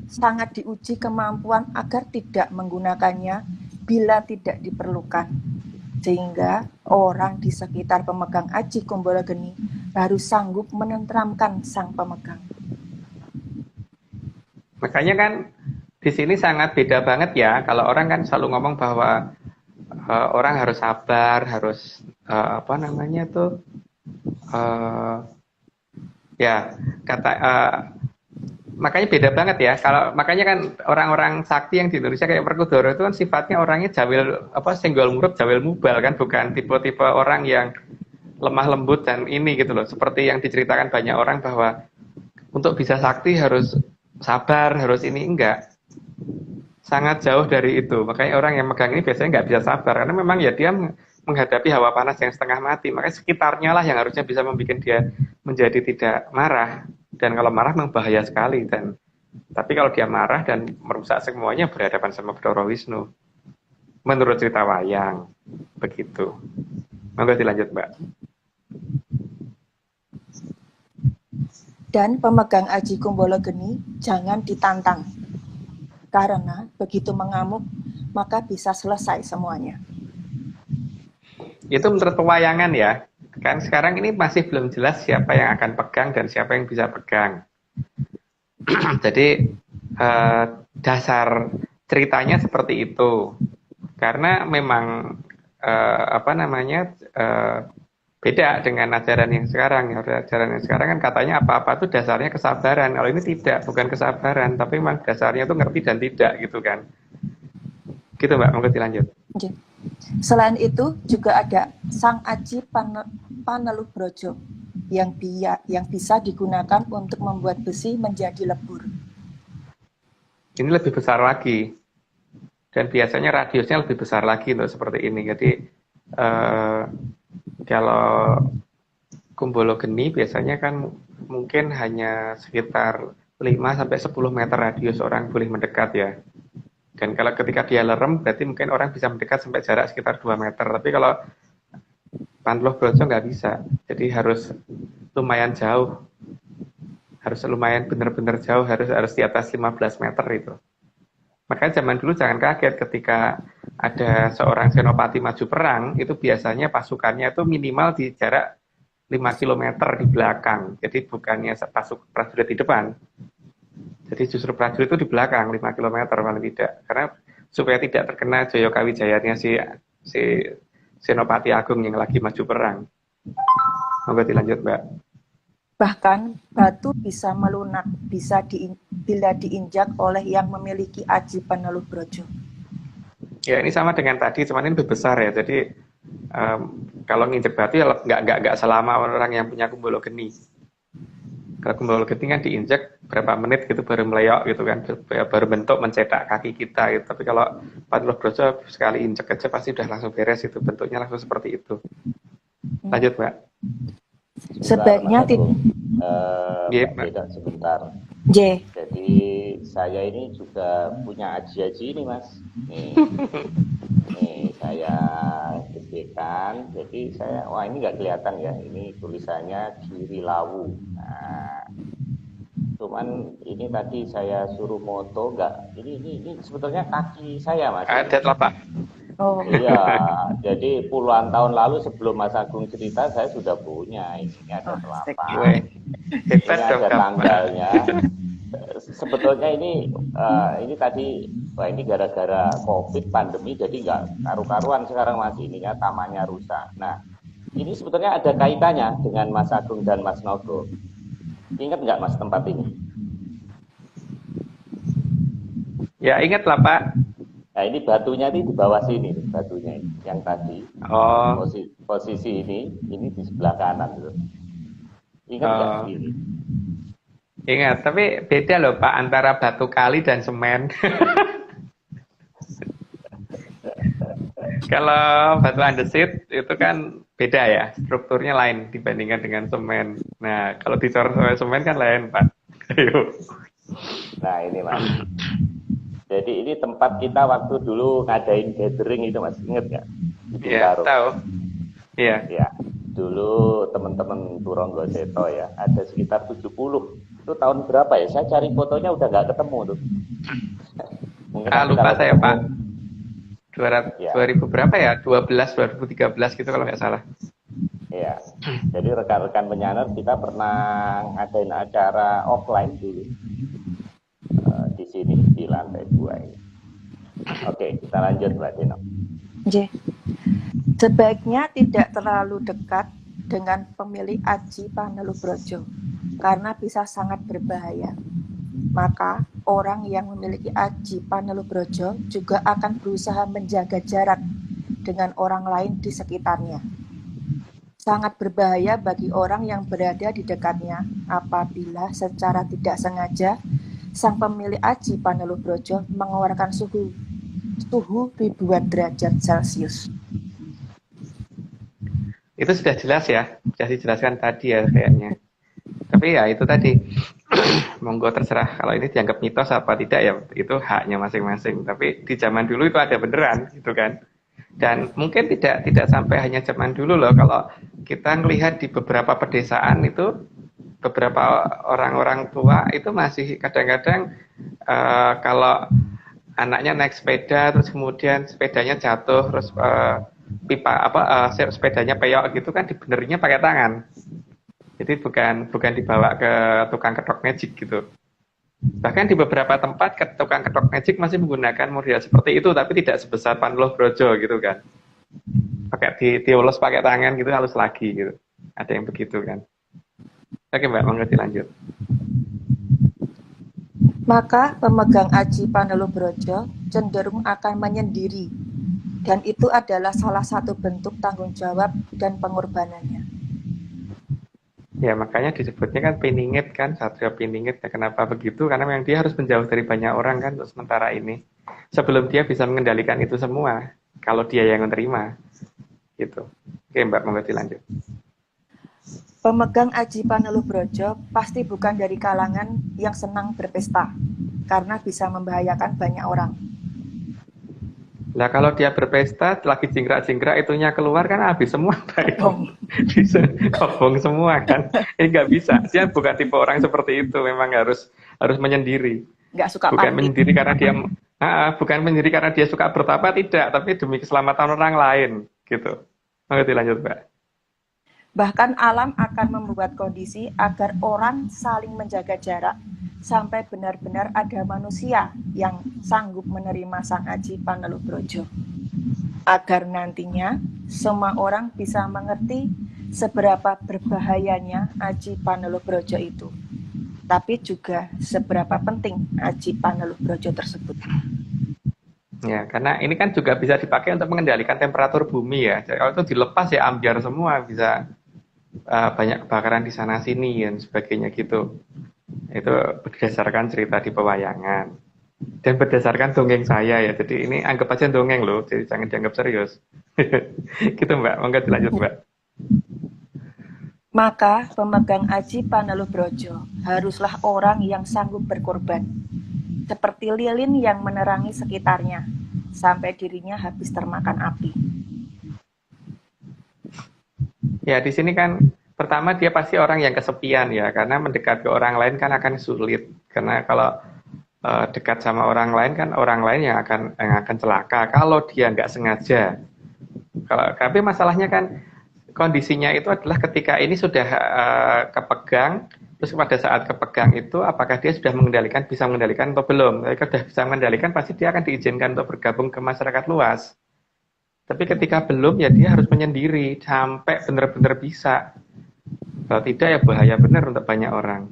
sangat diuji kemampuan agar tidak menggunakannya bila tidak diperlukan. Sehingga orang di sekitar pemegang aji Kumbolo Geni harus sanggup menenteramkan sang pemegang. Makanya kan di sini sangat beda banget ya. Kalau orang kan selalu ngomong bahwa orang harus sabar, harus makanya beda banget ya. Makanya kan orang-orang sakti yang di Indonesia kayak Werkudara itu kan sifatnya orangnya senggol murut jawil mubal kan, bukan tipe-tipe orang yang lemah lembut dan ini gitu loh. Seperti yang diceritakan banyak orang bahwa untuk bisa sakti harus sabar, harus ini, enggak. Sangat jauh dari itu. Makanya orang yang megang ini biasanya nggak bisa sabar karena memang ya dia menghadapi hawa panas yang setengah mati. Makanya sekitarnya lah yang harusnya bisa membuat dia menjadi tidak marah. Dan kalau marah memang bahaya sekali. Tapi kalau dia marah dan merusak semuanya berhadapan sama Bathara Wisnu. Menurut cerita wayang. Begitu. Monggo dilanjut Mbak. Dan pemegang aji Kumbolo Geni jangan ditantang. Karena begitu mengamuk, maka bisa selesai semuanya. Itu menurut pewayangan ya. kan sekarang ini masih belum jelas siapa yang akan pegang dan siapa yang bisa pegang. Jadi dasar ceritanya seperti itu. Karena memang apa namanya beda dengan ajaran yang sekarang. Ajaran yang sekarang kan katanya apa-apa itu dasarnya kesabaran. Kalau ini tidak, bukan kesabaran, tapi memang dasarnya itu ngerti dan tidak gitu kan. Gitu Mbak, monggo dilanjut. Oke. Selain itu juga ada Sang Aji Paneluh Brojo yang bisa digunakan untuk membuat besi menjadi lebur. Ini lebih besar lagi. Dan biasanya radiusnya lebih besar lagi loh seperti ini. Jadi kalau Kumbolo Geni biasanya kan mungkin hanya sekitar 5-10 meter radius orang boleh mendekat ya. Dan kalau ketika dia lerem berarti mungkin orang bisa mendekat sampai jarak sekitar 2 meter. Tapi kalau Paneluh Brojo nggak bisa. Jadi harus lumayan jauh. Harus lumayan benar-benar jauh, harus di atas 15 meter itu. Makanya zaman dulu jangan kaget ketika ada seorang senopati maju perang, itu biasanya pasukannya itu minimal di jarak 5 km di belakang. Jadi bukannya prajurit di depan. Jadi justru prajurit itu di belakang 5 km paling tidak. Karena supaya tidak terkena Jaya Kawijayanya si Senopati Agung yang lagi maju perang. Monggo dilanjut, Mbak. Bahkan batu bisa melunak bila diinjak oleh yang memiliki Aji Paneluh Brojo. Ya ini sama dengan tadi, cuman ini lebih besar ya. Jadi kalau nginjek batu ya nggak selama orang yang punya Kumbolo Geni. Kalau Kumbolo Geni kan diinjek berapa menit gitu baru meleok gitu kan, baru bentuk mencetak kaki kita gitu. Tapi kalau Paneluh Brojo sekali injek aja pasti udah langsung beres itu, bentuknya langsung seperti itu. Lanjut Mbak. Sebaiknya tidak sebentar. J. Jadi saya ini juga punya aji-aji ini Mas. Nih saya gedekan. Jadi saya, wah ini nggak kelihatan ya. Ini tulisannya Giri Lawu. Nah, cuman ini tadi saya suruh moto nggak. Ini sebetulnya kaki saya Mas. Ada telapak. Oh. Iya, jadi puluhan tahun lalu sebelum Mas Agung cerita saya sudah punya. Ini ada telapak. Ini ada tanggalnya. Sebetulnya ini tadi, wah ini gara-gara COVID pandemi jadi nggak karu-karuan sekarang Mas, ininya tamannya rusak. Nah, ini sebetulnya ada kaitannya dengan Mas Agung dan Mas Nogo. Ingat nggak Mas tempat ini? Ya ingat lah Pak. Nah ini batunya ini di bawah sini, batunya ini, yang tadi. Oh. Posisi ini di sebelah kanan. Gitu. Ingat nggak ini? Ingat, tapi beda loh Pak antara batu kali dan semen. Kalau batu andesit itu kan beda ya, strukturnya lain dibandingkan dengan semen. Nah, kalau dicor semen kan lain Pak. Ayo. Nah ini Mas. Jadi ini tempat kita waktu dulu ngadain gathering itu Mas, inget nggak? Iya, tahu. Iya. Ya, dulu teman-teman Turonggo Seto ya, ada sekitar 70. Itu tahun berapa ya? Saya cari fotonya udah nggak ketemu tuh. Mungkin lupa saya ketemu. Pak. 2000 berapa ya? 2013 gitu kalau nggak salah. Iya. Jadi rekan-rekan penyanyi kita pernah ngadain acara offline dulu. Di sini di lantai 2 ini. Oke, kita lanjut Mbak Dino. J. Sebaiknya tidak terlalu dekat dengan pemilik Aji Paneluh Brojo karena bisa sangat berbahaya. Maka orang yang memiliki Aji Paneluh Brojo juga akan berusaha menjaga jarak dengan orang lain di sekitarnya. Sangat berbahaya bagi orang yang berada di dekatnya apabila secara tidak sengaja sang pemilik Aji Paneluh Brojo mengeluarkan suhu ribuan derajat Celcius. Itu sudah jelas ya, sudah dijelaskan tadi ya kayaknya. Tapi ya itu tadi, monggo terserah kalau ini dianggap mitos apa tidak ya itu haknya masing-masing. Tapi di zaman dulu itu ada beneran gitu kan. Dan mungkin tidak sampai hanya zaman dulu loh, kalau kita melihat di beberapa pedesaan itu beberapa orang-orang tua itu masih kadang-kadang kalau anaknya naik sepeda terus kemudian sepedanya jatuh terus pipa sepedanya peyok gitu kan dibenerinnya pakai tangan. Jadi bukan dibawa ke tukang ketok magic gitu. Bahkan di beberapa tempat tukang ketok magic masih menggunakan model seperti itu, tapi tidak sebesar Panuloh Brojo gitu kan. Pakai diolos pakai tangan gitu, halus lagi gitu. Ada yang begitu kan. Oke Mbak, mengerti lanjut. Maka pemegang aji Panuloh Brojo cenderung akan menyendiri, dan itu adalah salah satu bentuk tanggung jawab dan pengorbanannya. Ya makanya disebutnya kan piningit kan, satria piningit. Ya, kenapa begitu? Karena memang dia harus menjauh dari banyak orang kan untuk sementara ini. Sebelum dia bisa mengendalikan itu semua, kalau dia yang menerima. Gitu. Oke Mbak, mengerti lanjut. Pemegang aji Panuloh Brojo pasti bukan dari kalangan yang senang berpesta, karena bisa membahayakan banyak orang. Nah kalau dia berpesta, lagi jingkrak-jingkrak itunya keluar kan habis semua. Bisa kobong semua kan. Ini nggak bisa. Dia bukan tipe orang seperti itu. Memang harus menyendiri. Nggak suka Bukan party. menyendiri karena dia bukan menyendiri karena dia suka bertapa, tidak, tapi demi keselamatan orang lain gitu. Mengerti lanjut Mbak. Bahkan alam akan membuat kondisi agar orang saling menjaga jarak sampai benar-benar ada manusia yang sanggup menerima sang aji Panuloh Brojo. Agar nantinya semua orang bisa mengerti seberapa berbahayanya aji Panuloh Brojo itu. Tapi juga seberapa penting aji Panuloh Brojo tersebut. Ya, karena ini kan juga bisa dipakai untuk mengendalikan temperatur bumi ya. Jadi kalau itu dilepas ya ambiar semua, bisa banyak kebakaran di sana sini dan sebagainya gitu. Itu berdasarkan cerita di pewayangan dan berdasarkan dongeng saya ya. Jadi ini anggap aja dongeng loh, jadi jangan dianggap serius. Gitu Mbak, monggo dilanjut Mbak. Maka pemegang aji Panuloh Brojo haruslah orang yang sanggup berkorban, seperti lilin yang menerangi sekitarnya sampai dirinya habis termakan api. Ya, di sini kan pertama dia pasti orang yang kesepian ya, karena mendekat ke orang lain kan akan sulit. Karena kalau dekat sama orang lain kan orang lain yang akan celaka kalau dia nggak sengaja. Tapi masalahnya kan kondisinya itu adalah ketika ini sudah kepegang, terus pada saat kepegang itu apakah dia sudah bisa mengendalikan atau belum? Kalau sudah bisa mengendalikan pasti dia akan diizinkan untuk bergabung ke masyarakat luas. Tapi ketika belum ya dia harus menyendiri sampai benar-benar bisa. Kalau tidak ya bahaya benar untuk banyak orang.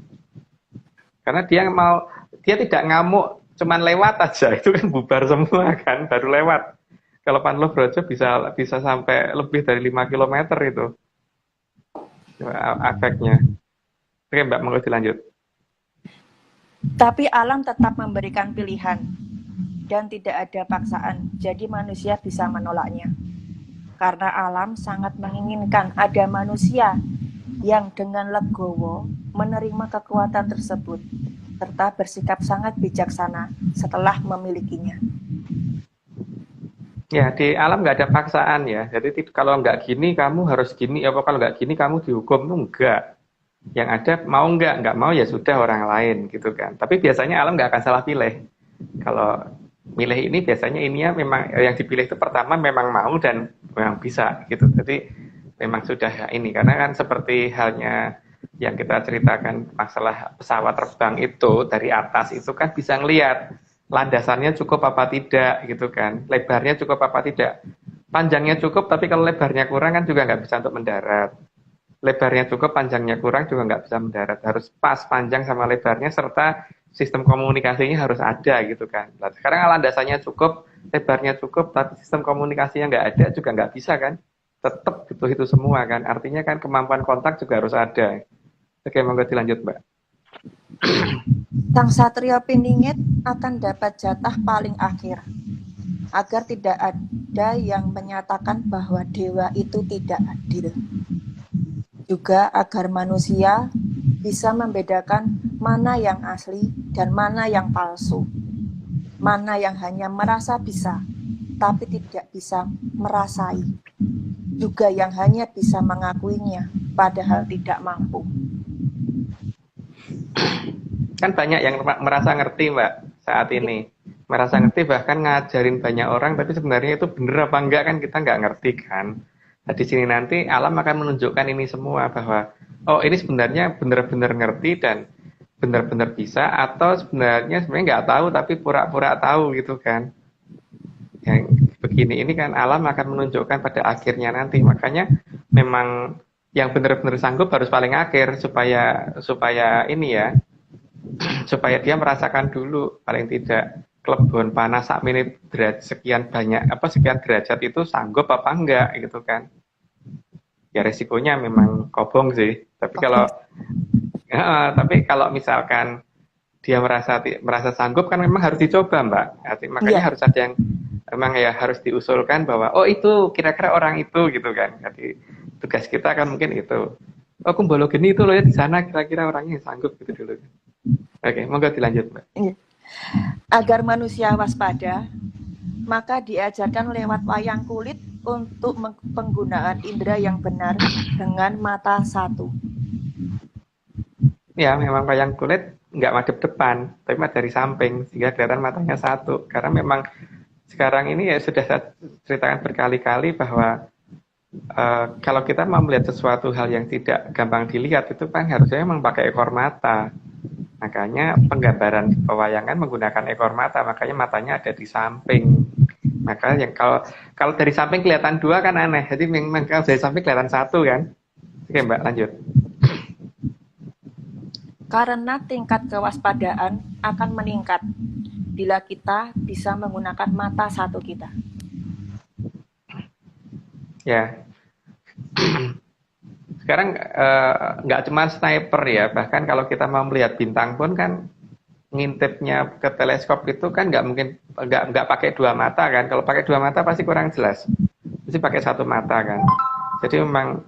Karena dia tidak ngamuk cuman lewat aja, itu kan bubar semua kan, baru lewat. Kalau Panuloh Brojo bisa sampai lebih dari 5 km itu efeknya. Oke Mbak, mau dilanjut. Tapi alam tetap memberikan pilihan dan tidak ada paksaan, jadi manusia bisa menolaknya. Karena alam sangat menginginkan ada manusia yang dengan legowo menerima kekuatan tersebut, serta bersikap sangat bijaksana setelah memilikinya. Ya, di alam nggak ada paksaan ya. Jadi kalau nggak gini kamu harus gini, apa kalau nggak gini kamu dihukum, enggak. Yang ada mau nggak mau ya sudah orang lain gitu kan. Tapi biasanya alam nggak akan salah pilih. Kalau milih ini biasanya ininya memang yang dipilih itu pertama memang mau dan memang bisa gitu. Jadi memang sudah ini, karena kan seperti halnya yang kita ceritakan masalah pesawat terbang itu dari atas itu kan bisa ngelihat landasannya cukup apa tidak gitu kan, lebarnya cukup apa tidak, panjangnya cukup tapi kalau lebarnya kurang kan juga nggak bisa untuk mendarat, lebarnya cukup panjangnya kurang juga nggak bisa mendarat, harus pas panjang sama lebarnya serta sistem komunikasinya harus ada gitu kan. Nah, sekarang landasannya cukup, lebarnya cukup tapi sistem komunikasinya nggak ada juga nggak bisa kan, tetap butuh itu semua kan, artinya kan kemampuan kontak juga harus ada. Oke, monggo dilanjut Mbak. Sang Satrio Piningit akan dapat jatah paling akhir, agar tidak ada yang menyatakan bahwa dewa itu tidak adil. Juga agar manusia bisa membedakan mana yang asli dan mana yang palsu, mana yang hanya merasa bisa, tapi tidak bisa merasai, juga yang hanya bisa mengakuinya, padahal tidak mampu. Kan banyak yang merasa ngerti Mbak saat ini. merasa ngerti, bahkan ngajarin banyak orang, tapi sebenarnya itu bener apa enggak kan kita nggak ngerti kan. Nah, di sini nanti alam akan menunjukkan ini semua bahwa oh ini sebenarnya benar-benar ngerti dan benar-benar bisa, atau sebenarnya nggak tahu tapi pura-pura tahu gitu kan. Yang begini ini kan alam akan menunjukkan pada akhirnya nanti. Makanya memang yang benar-benar sanggup harus paling akhir supaya ini ya, supaya dia merasakan dulu paling tidak klebon panas sak menit sekian banyak sekian derajat itu sanggup apa enggak gitu kan. Ya resikonya memang kobong sih. Tapi kalau misalkan dia merasa sanggup kan memang harus dicoba, Mbak. Makanya harus ada yang memang ya harus diusulkan bahwa oh itu kira-kira orang itu gitu kan. Jadi tugas kita kan mungkin itu. Oh kumbolo geni itu loh ya di sana kira-kira orangnya yang sanggup gitu dulu. Oke, monggo dilanjut, Mbak. Agar manusia waspada, maka diajarkan lewat wayang kulit untuk penggunaan indera yang benar dengan mata satu. Ya, memang wayang kulit nggak madep depan, tapi dari samping, sehingga kelihatan matanya satu. Karena memang sekarang ini ya sudah saya ceritakan berkali-kali bahwa kalau kita mau melihat sesuatu hal yang tidak gampang dilihat, itu kan harusnya memang pakai ekor mata. Makanya penggambaran di pewayangan menggunakan ekor mata, makanya matanya ada di samping. Maka yang kalau dari samping kelihatan dua kan aneh, jadi memang kalau dari samping kelihatan satu kan. Oke Mbak, lanjut. Karena tingkat kewaspadaan akan meningkat bila kita bisa menggunakan mata satu kita. Ya. Sekarang nggak cuma sniper ya, bahkan kalau kita mau melihat bintang pun kan ngintipnya ke teleskop itu kan nggak mungkin nggak pakai dua mata kan. Kalau pakai dua mata pasti kurang jelas, pasti pakai satu mata kan. Jadi memang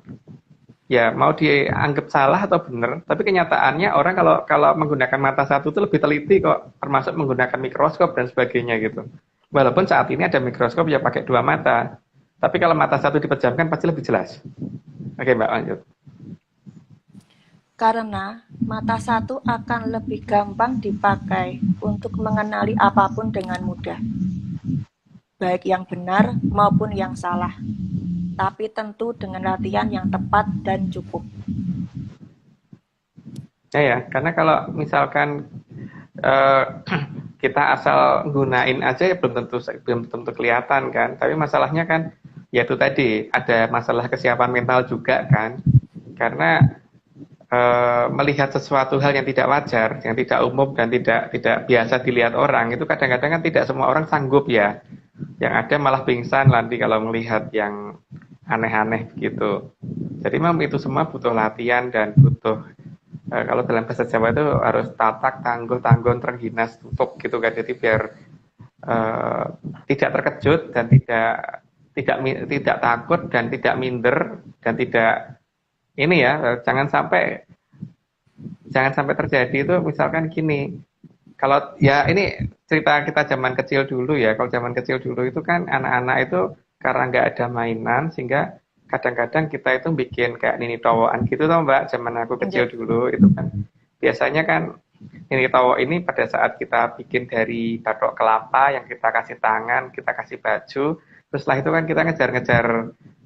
ya mau dianggap salah atau benar, tapi kenyataannya orang kalau menggunakan mata satu itu lebih teliti kok, termasuk menggunakan mikroskop dan sebagainya gitu. Walaupun saat ini ada mikroskop ya pakai dua mata, tapi kalau mata satu dipejamkan pasti lebih jelas. Oke Mbak, lanjut. Karena mata satu akan lebih gampang dipakai untuk mengenali apapun dengan mudah, baik yang benar maupun yang salah, tapi tentu dengan latihan yang tepat dan cukup. Ya, karena kalau misalkan kita asal gunain aja ya belum tentu kelihatan kan. Tapi masalahnya kan ya itu tadi ada masalah kesiapan mental juga kan. Karena melihat sesuatu hal yang tidak wajar, yang tidak umum dan tidak biasa dilihat orang itu kadang-kadang kan tidak semua orang sanggup ya. Yang ada malah pingsan nanti kalau melihat yang aneh-aneh gitu. Jadi memang itu semua butuh latihan dan butuh kalau dalam bahasa Jawa itu harus tatak, tangguh, terengginas, tutup gitu kan. Jadi biar tidak terkejut dan tidak takut dan tidak minder dan tidak ini ya, jangan sampai terjadi itu misalkan gini. Kalau ya ini cerita kita zaman kecil dulu ya. Kalau zaman kecil dulu itu kan anak-anak itu karena nggak ada mainan sehingga kadang-kadang kita itu bikin kayak nini towoan gitu tau Mbak, zaman aku kecil dulu itu kan biasanya kan nini towo ini pada saat kita bikin dari batok kelapa yang kita kasih tangan, kita kasih baju, terus setelah itu kan kita ngejar-ngejar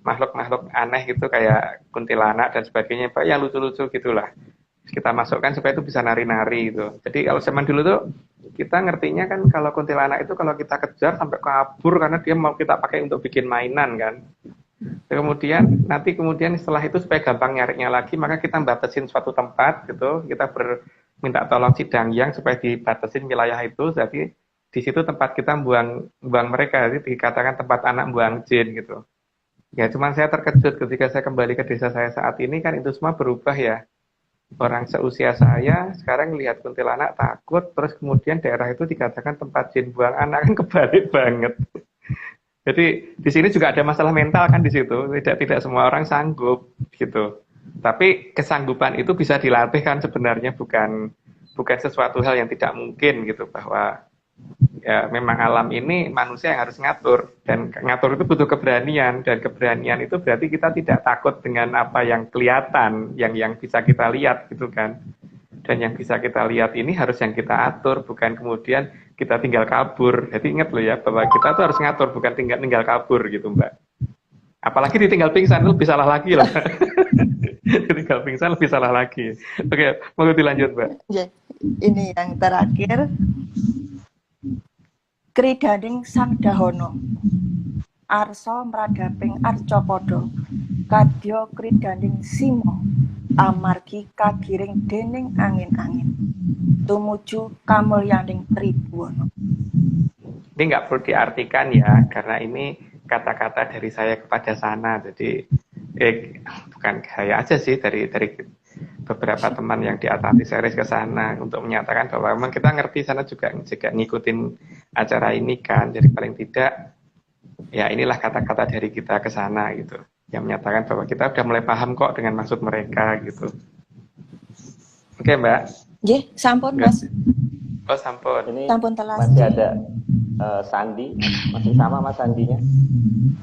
makhluk-makhluk aneh gitu kayak kuntilanak dan sebagainya, Pak, yang lucu-lucu gitulah. Kita masukkan supaya itu bisa nari-nari gitu. Jadi kalau zaman dulu tuh kita ngertinya kan kalau kuntilanak itu kalau kita kejar sampai kabur karena dia mau kita pakai untuk bikin mainan kan. Kemudian setelah itu supaya gampang nyarinya lagi maka kita batasin suatu tempat gitu, kita minta tolong Cidangyang supaya dibatasin wilayah itu, jadi di situ tempat kita buang mereka, jadi dikatakan tempat anak buang jin gitu. Ya cuman saya terkejut ketika saya kembali ke desa saya saat ini kan itu semua berubah ya. Orang seusia saya sekarang lihat kuntilanak takut, terus kemudian daerah itu dikatakan tempat jin buang anak, kan kebalik banget. Jadi di sini juga ada masalah mental kan di situ. Tidak semua orang sanggup gitu. Tapi kesanggupan itu bisa dilatih kan sebenarnya, bukan sesuatu hal yang tidak mungkin gitu, bahwa ya memang alam ini manusia yang harus ngatur, dan ngatur itu butuh keberanian, dan keberanian itu berarti kita tidak takut dengan apa yang kelihatan, yang bisa kita lihat gitu kan. Dan yang bisa kita lihat ini harus yang kita atur, bukan kemudian kita tinggal kabur. Jadi ingat loh ya, bahwa kita tuh harus ngatur, bukan tinggal kabur gitu Mbak. Apalagi ditinggal pingsan, lebih salah lagi loh. Ditinggal pingsan lebih salah lagi. Oke, mau dilanjut Mbak. Ya, ini yang terakhir. Kridaning sang dahono, arsa mradaping arcapada, kadya kridaning sima, amargi kagiring dening angin-angin, tumuju kamulyaning Tribhuwana. Ini nggak perlu diartikan ya, karena ini kata-kata dari saya kepada sana. Jadi bukan saya aja sih, dari beberapa teman yang di Atlantis Series ke sana untuk menyatakan bahwa memang kita ngerti sana juga ngikutin acara ini kan. Jadi paling tidak ya inilah kata-kata dari kita ke sana gitu, yang menyatakan bahwa kita udah mulai paham kok dengan maksud mereka gitu. Oke Mbak. Nggih, sampun Mas. Oh sampun. Ini sampun telas. masih ada Sandi, masih sama Mas Sandinya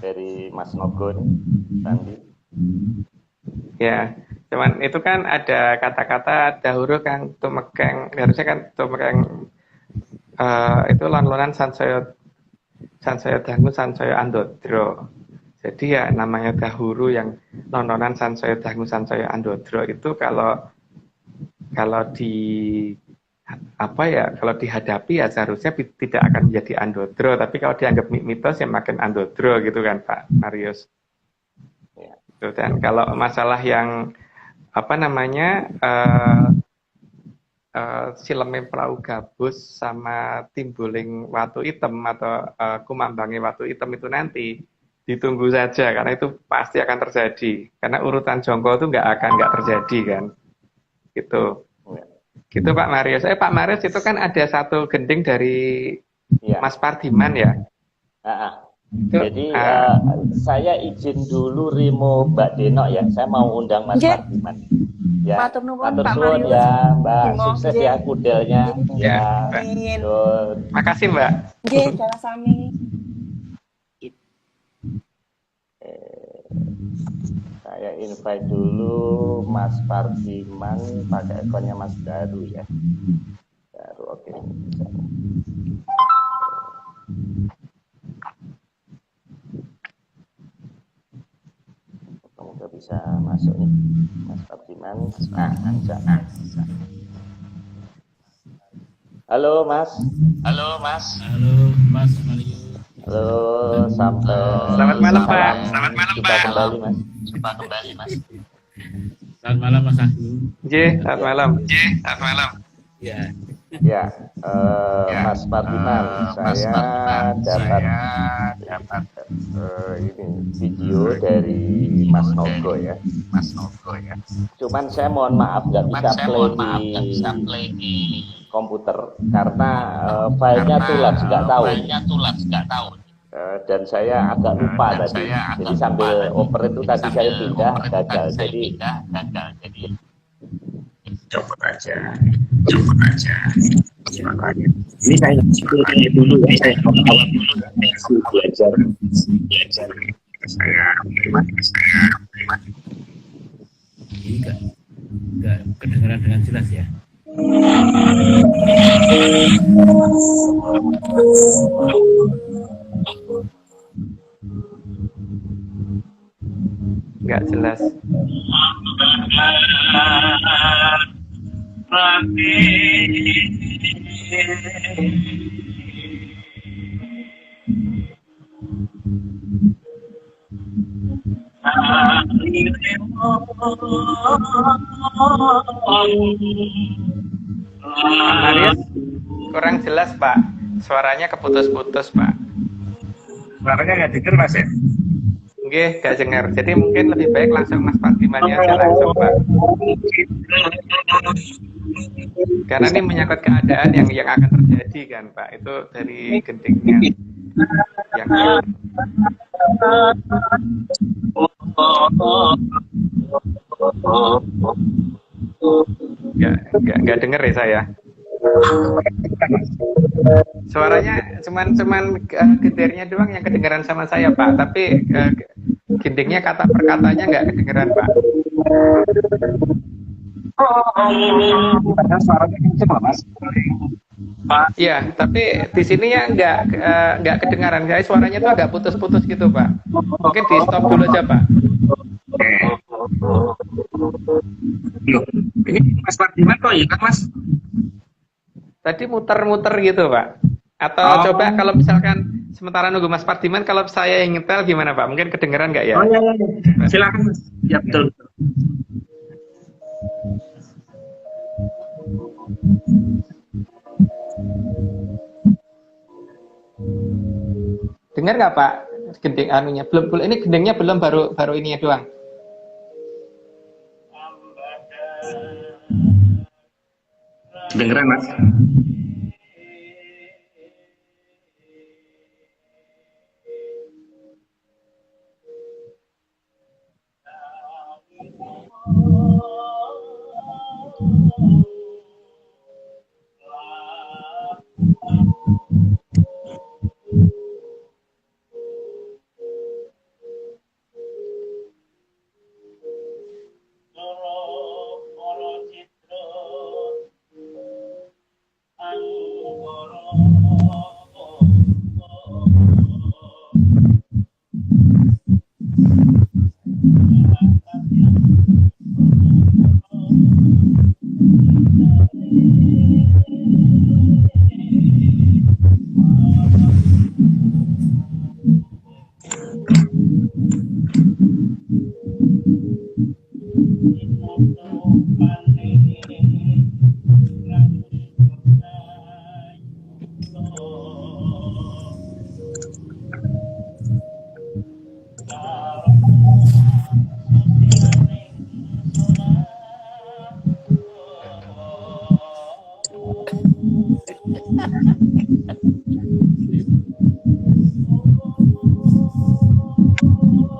dari Mas Nogo nih, Sandi. Ya, cuman itu kan ada kata-kata dahulu kan tumekeng, harusnya kan tumekeng itu lon-lonan sansaya dangu sansaya andodro. Jadi ya namanya dahulu yang lon-lonan sansaya dangu sansaya andodro itu kalau dihadapi ya seharusnya tidak akan menjadi andodro, tapi kalau dianggap mitos ya makin andodro gitu kan Pak Marius. Dan kalau masalah yang sileme perahu gabus sama timbuling watu hitam atau kumambangi watu hitam itu nanti ditunggu saja, karena itu pasti akan terjadi, karena urutan jongkol itu nggak terjadi kan gitu. Gitu Pak Marius. Pak Marius, itu kan ada satu gending dari Mas Pardiman ya. Jadi saya izin dulu Rimo Mbak Denok ya, saya mau undang Mas Pardiman. Ya, matur nuwun matur Pak suwun Marius. ya Mbak, sukses ya kudelnya. Ya, Amin. Makasih Mbak. Nggih, sami. Saya invite dulu Mas Pardiman pakai akunnya Mas Daru ya. Daru, oke. Semoga bisa masuk nih Mas Pardiman. Halo Mas. Halo Mas Mario. Halo, Selamat malam Pak. Selamat malam Jumpa Pak. kembali Mas. Selamat malam Mas Agung. Selamat malam. Ya. Ya, Mas Pardiman, saya dapat ini video dari Mas Nogo ya. Cuman saya mohon maaf nggak bisa play di komputer karena filenya tulas nggak tahu. Dan saya agak lupa tadi. Jadi sambil oper itu tadi saya pindah gagal. Jadi coba aja. Ini saya dulu ya, saya awal dulu belajar. Saya Ini enggak kedengaran dengan jelas ya. Nggak jelas. Marius, kurang jelas Pak. Suaranya keputus-putus Pak. suaranya nggak dengar Mas ya? Nggih, nggak dengar. Jadi mungkin lebih baik langsung Mas Pardiman aja langsung Pak. Karena ini menyangkut keadaan yang akan terjadi kan Pak. Itu dari gendingnya. Yang nggak dengar ya saya. Suaranya cuman gendernya doang yang kedengaran sama saya Pak, tapi gendingnya kata per katanya nggak kedengeran Pak. Karena suaranya kenceng Mas. Iya, tapi di sini ya nggak kedengaran. Guys, suaranya tuh agak putus-putus gitu, Pak. Mungkin di stop dulu aja, Pak. Loh, ini Mas Pardiman kok ya kan Mas? Tadi muter-muter gitu, Pak. Atau coba kalau misalkan sementara nunggu Mas Pardiman, kalau saya yang nyetel gimana, Pak? Mungkin kedengeran nggak ya? Oh iya. Silakan Mas. Ya betul. Dengar nggak, Pak? Gending anunya belum, ini gendengnya belum, baru ininya doang. Dengeran Mas?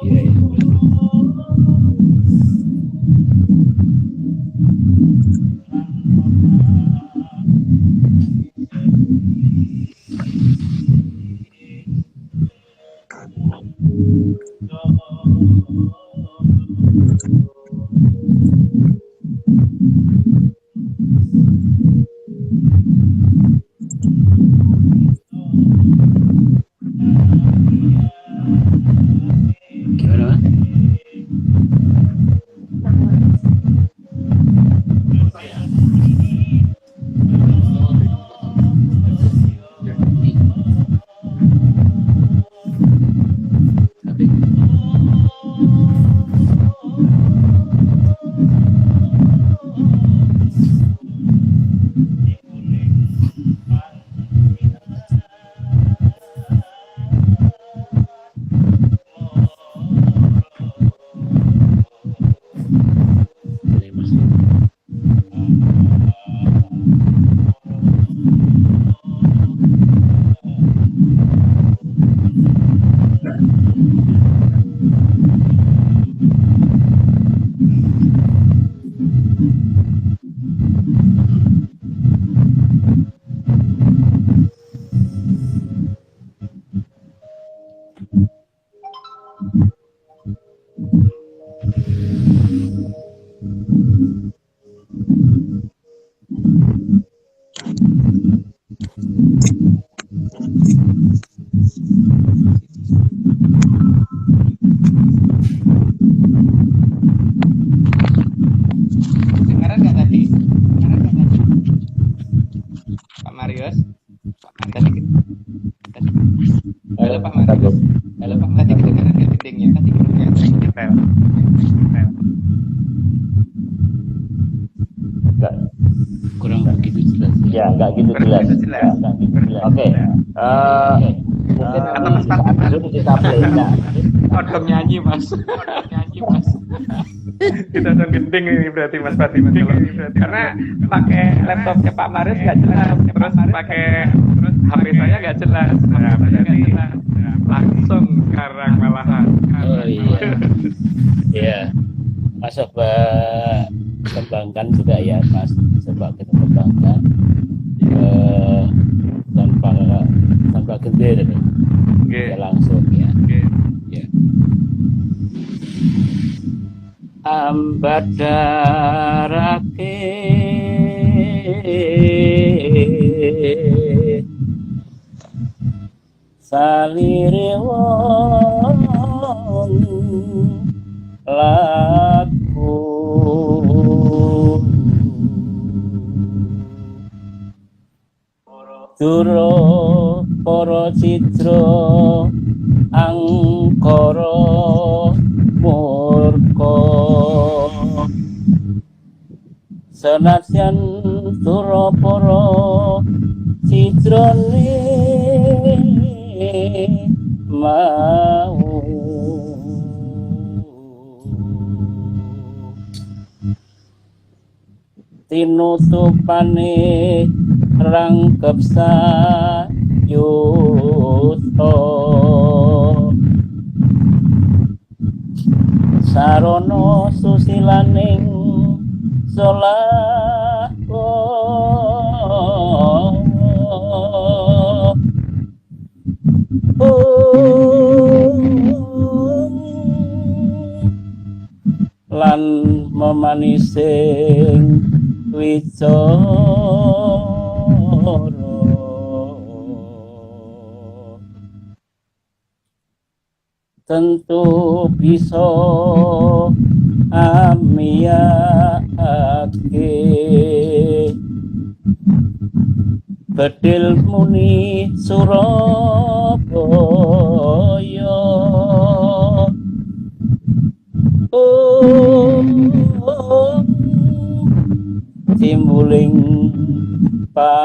Iya, iya. Gimana, Mas? Tapi boleh, Mas. Kedengaran nggak tadi? Pak Marius? Tadi, halo Pak Marius. Halo Pak, tadi kedengaran nggak gendingnya? Tadi kedengaran nyetel. Enggak, Kurang begitu jelas. ya enggak gitu jelas. Begitu jelas. Ya, enggak gitu jelas. Oke. Mungkin Kata Mas saat Pardiman. dulu kita play. Nah, Odong nyanyi, Mas. Kita odong gending ini berarti Mas Pardiman. Karena pakai laptopnya Pak Marius nggak jelas, terus pakai HP saya nggak jelas. Nah, berarti langsung sekarang malahan. Oh iya. Iya. Mas coba kembangkan juga ya, Mas. Coba kita kembangkan tanpa gender Oke. ya, langsung ya. Oke. Ya. Ambadarake salire wong laku duro para citra angkara murka senasyan duro para citrane mau tinutupane rangkep sayuta sarana susilaning solawa lan memanising wicara tentu bisa amiyake bedil muni Surabaya timbuling panji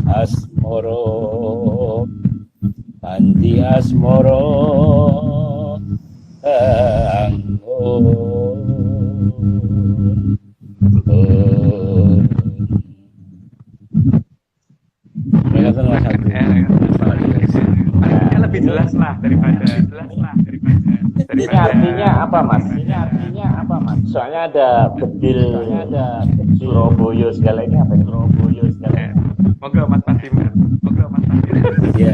asmara panji asmara anggun mereka tuh nomor satu lebih jelas lah daripada Ini artinya apa, Mas? Soalnya ada bedil, Surabaya segala ini apa? Surabaya segala ini. Moga Mas Fatim. Ya.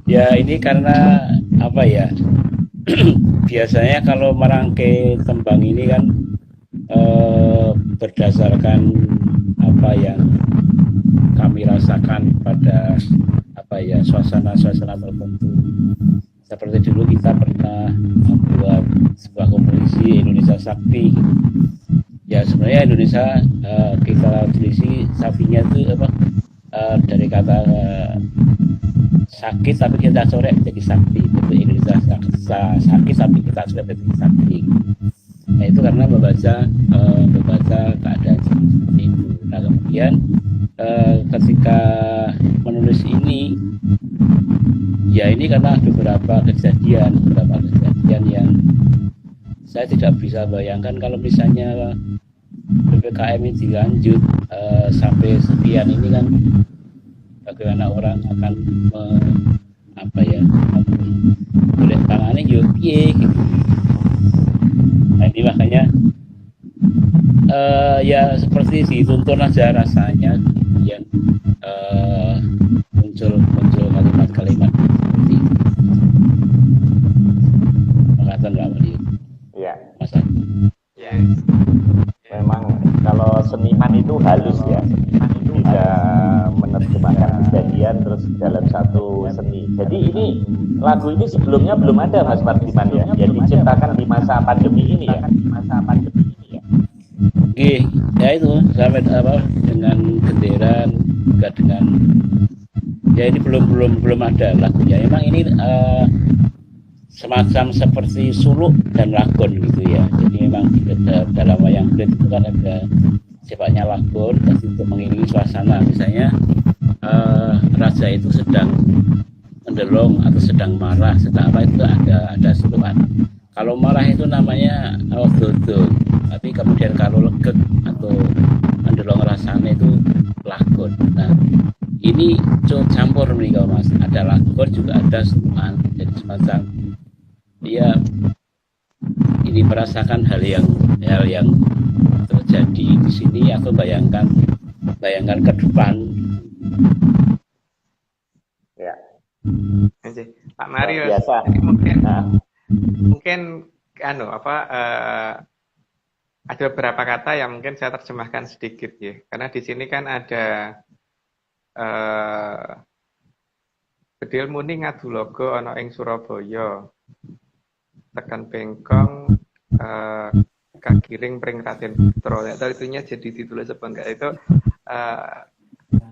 Ya ini karena apa ya? Biasanya kalau merangkai tembang ini kan berdasarkan apa yang kami rasakan pada apa ya suasana tertentu. Seperti dulu kita pernah membuat sebuah kompetisi Indonesia Sakti. Ya sebenarnya Indonesia kita tulis saktinya itu apa dari kata sakit tapi kita coret jadi sakti. Itu Indonesia sakit tapi kita coret jadi sakti. Nah itu karena membaca keadaan seperti itu. Nah kemudian ketika menulis ini ya ini karena beberapa kejadian yang saya tidak bisa bayangkan kalau misalnya PPKM ini dilanjut sampai sekian ini kan bagaimana orang akan boleh tangannya juga gitu. Nah ini makanya ya seperti dituntun aja rasanya yang muncul kalimat-kalimat seperti itu. Makasih Mbak Madiun. Iya. Masa? Ya. Memang kalau seniman itu halus ya. Bisa menerjemahkan kejadian terus dalam satu seni. Jadi ini lagu ini sebelumnya belum ada Mas Mardiman ya. Yang diciptakan di masa pandemi ini ya. Oke, ya itu sampai dengan genderan juga dengan ya ini belum ada lagunya. Emang ini semacam seperti suluk dan lagon gitu ya. Jadi memang dalam wayang kulit itu kan ada sifatnya lagon dan untuk mengiringi suasana. Misalnya raja itu sedang mendelong atau sedang marah, sedang apa itu ada sulukan. Kalau marah itu namanya dodo, tapi kemudian kalau legek atau mendelong rasanya itu lagon. Nah ini campur nih kalau Mas, ada lagon juga ada sulukan, jadi semacam dia ini merasakan hal yang terjadi di sini atau bayangkan ke depan. Ya. Pak Mario, biasa. mungkin ada beberapa kata yang mungkin saya terjemahkan sedikit ya. Karena di sini kan ada bedil muni ngadulogo ana ing Surabaya. Tekan bengkong kagiring pring Raden Putra. Atau itunya jadi ditulis apa enggak itu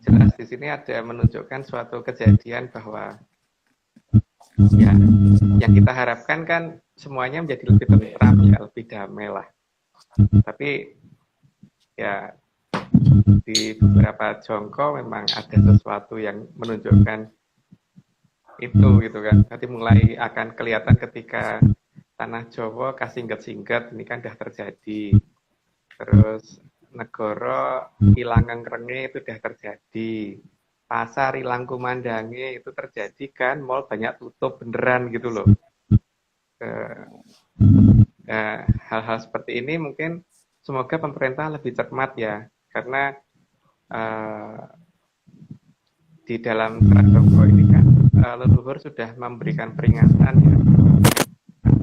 jelas di sini ada menunjukkan suatu kejadian bahwa ya yang kita harapkan kan semuanya menjadi lebih tentram ya, lebih damai lah. Tapi ya di beberapa jongko memang ada sesuatu yang menunjukkan itu gitu kan. Nanti mulai akan kelihatan ketika tanah Jawa kasingget-singget ini kan sudah terjadi. Terus negara ilang ngrenge itu sudah terjadi. Pasar ilang kumandange itu terjadi kan, mall banyak tutup beneran gitu loh. Hal-hal seperti ini mungkin semoga pemerintah lebih cermat ya, karena di dalam Trajoko ini kan leluhur sudah memberikan peringatan ya.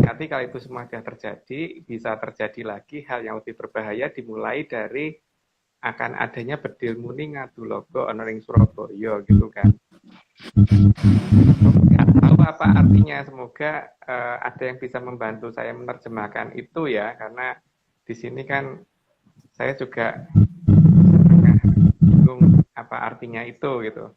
Nanti kalau itu semua sudah terjadi, bisa terjadi lagi hal yang lebih berbahaya dimulai dari akan adanya bedil muni ngadulogo ana ing Surabaya gitu kan. Nggak tahu apa artinya, semoga ada yang bisa membantu saya menerjemahkan itu ya, karena di sini kan saya juga bingung apa artinya itu gitu.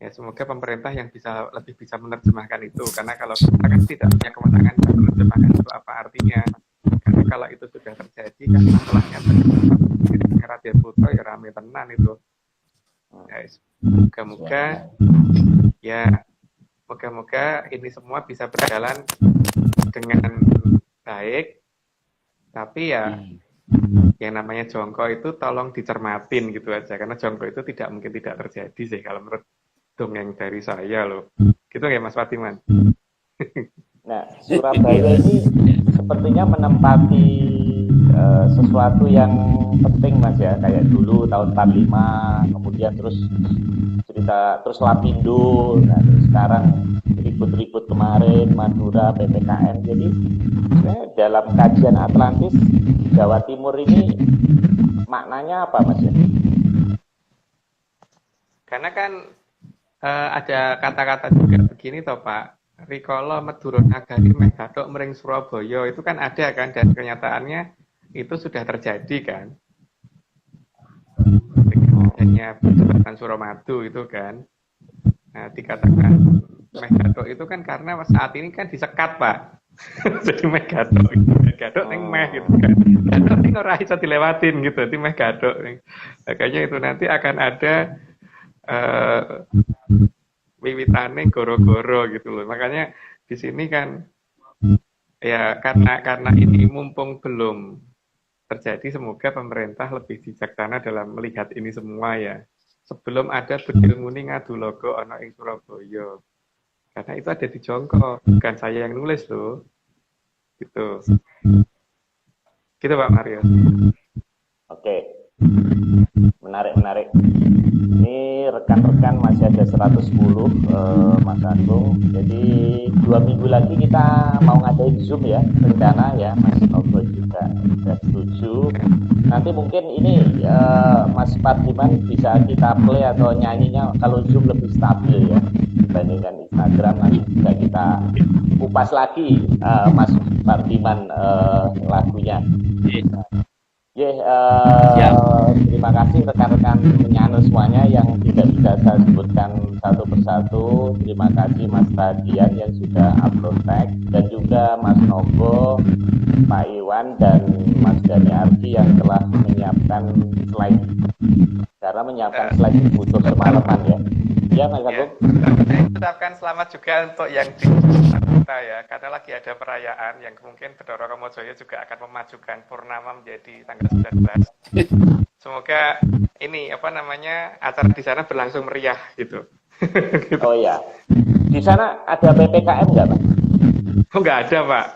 Ya semoga pemerintah yang lebih bisa menerjemahkan itu, karena kalau kita kan tidak punya kewenangan untuk menerjemahkan itu apa artinya. Karena kalau itu sudah terjadi kan masalahnya terjadi Raden Putra ya rame tenan itu. Ya, moga-moga ini semua bisa berjalan dengan baik. Tapi ya yang namanya jongko itu tolong dicermatin gitu aja, karena jongko itu tidak mungkin tidak terjadi sih kalau menurut dongeng dari saya loh. Gitu ya Mas Fatiman. Nah, Surabaya ini sepertinya menempati sesuatu yang penting Mas ya, kayak dulu tahun 45, kemudian terus Lapindo, nah terus sekarang ribut-ribut kemarin Madura, PPKM. Jadi dalam kajian Atlantis Jawa Timur ini maknanya apa Mas ya? Karena kan ada kata-kata juga begini toh Pak, rikala Madura nagari meh gathuk mring Surabaya, itu kan ada kan, dan kenyataannya itu sudah terjadi kan. Adanya perdebatan Suramadu itu kan. Nah, dikatakan meh gathuk itu kan karena saat ini kan disekat Pak. Jadi meh gathuk ning meh gitu kan. Gathuk ning ora iso dilewatin gitu, di meh gathuk. Makanya itu nanti akan ada wiwitane goro-goro gitu loh. Makanya di sini kan ya karena ini mumpung belum terjadi, semoga pemerintah lebih bijaksana dalam melihat ini semua ya. Sebelum ada bedil muni ngadulogo ana ing Surabaya. Karena itu ada di jongko, bukan saya yang nulis loh. Gitu. Gitu Pak Mario. Oke. Menarik. Ini rekan-rekan masih ada 110 Mas Agung. Jadi 2 minggu lagi kita mau ngadain Zoom ya, rencana ya. Mas Novo juga sudah setuju. Nanti mungkin ini Mas Pardiman bisa kita play atau nyanyinya kalau Zoom lebih stabil ya dibandingkan Instagram. Nanti bisa kita kupas lagi Mas Pardiman lagunya. Terima kasih rekan-rekan penyanyi semuanya yang tidak bisa saya sebutkan satu persatu. Terima kasih Mas Radian yang sudah upload tag, dan juga Mas Novo, Pak Iwan, dan Mas Dani Ardi yang telah menyiapkan slide. Karena menyiapkan slide butuh semalaman ya. Ya Mas Agung. Saya ucapkan selamat juga untuk yang di kita ya, karena lagi ada perayaan yang mungkin Bathara Kamajaya juga akan memajukan purnama menjadi tanggal 19. Semoga ini acara di sana berlangsung meriah gitu. Oh ya, di sana ada PPKM nggak Pak? Oh nggak ada Pak.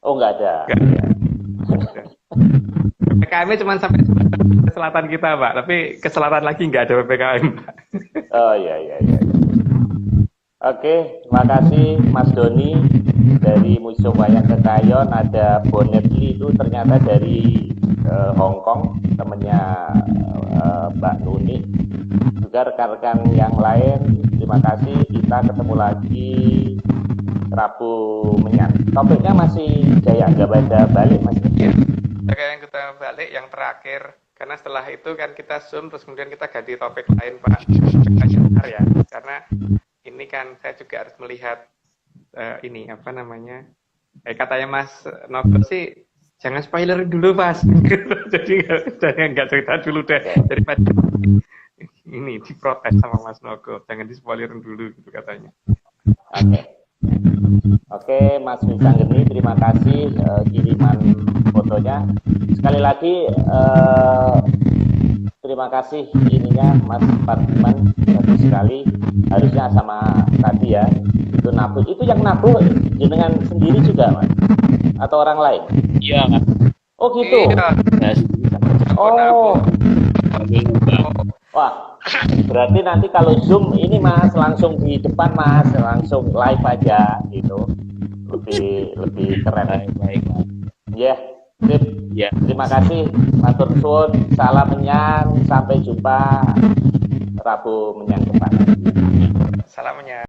Oh nggak ada. PPKM-nya cuma sampai ke selatan kita Pak, tapi ke selatan lagi nggak ada PPKM Pak. Oh iya. Oke, terima kasih Mas Doni dari Museum Wayang Kekayon, ada Bonetli itu ternyata dari Hong Kong, temennya Mbak Nuni, juga rekan-rekan yang lain. Terima kasih, kita ketemu lagi Rabu Menyan. Topiknya masih Jaya Anggabada balik, Mas. Ya. Yang kita balik yang terakhir, karena setelah itu kan kita zoom, terus kemudian kita ganti topik lain, Pak. Benar ya, karena ini kan saya juga harus melihat ini apa namanya, katanya Mas Novel sih jangan spoiler dulu, Mas. Jadi nggak cerita dulu deh, daripada ini diprotes sama Mas Novel, jangan di spoilerin dulu gitu katanya. Oke, Mas Wisanggeni, terima kasih kiriman fotonya. Sekali lagi terima kasih ininya Mas Pardiman, bagus sekali. Harusnya sama tadi ya, itu nabuh. Itu yang nabuh jenengan sendiri juga, Mas? Atau orang lain? Iya, Mas. Oh gitu. Iya. Oh. Wah, berarti nanti kalau Zoom ini Mas langsung di depan, Mas, langsung live aja gitu. Lebih keren. Baik. Ya, sip. Ya. Terima kasih, matur suwun, salam Menyan, sampai jumpa Rabu Menyan depan. Salamnya.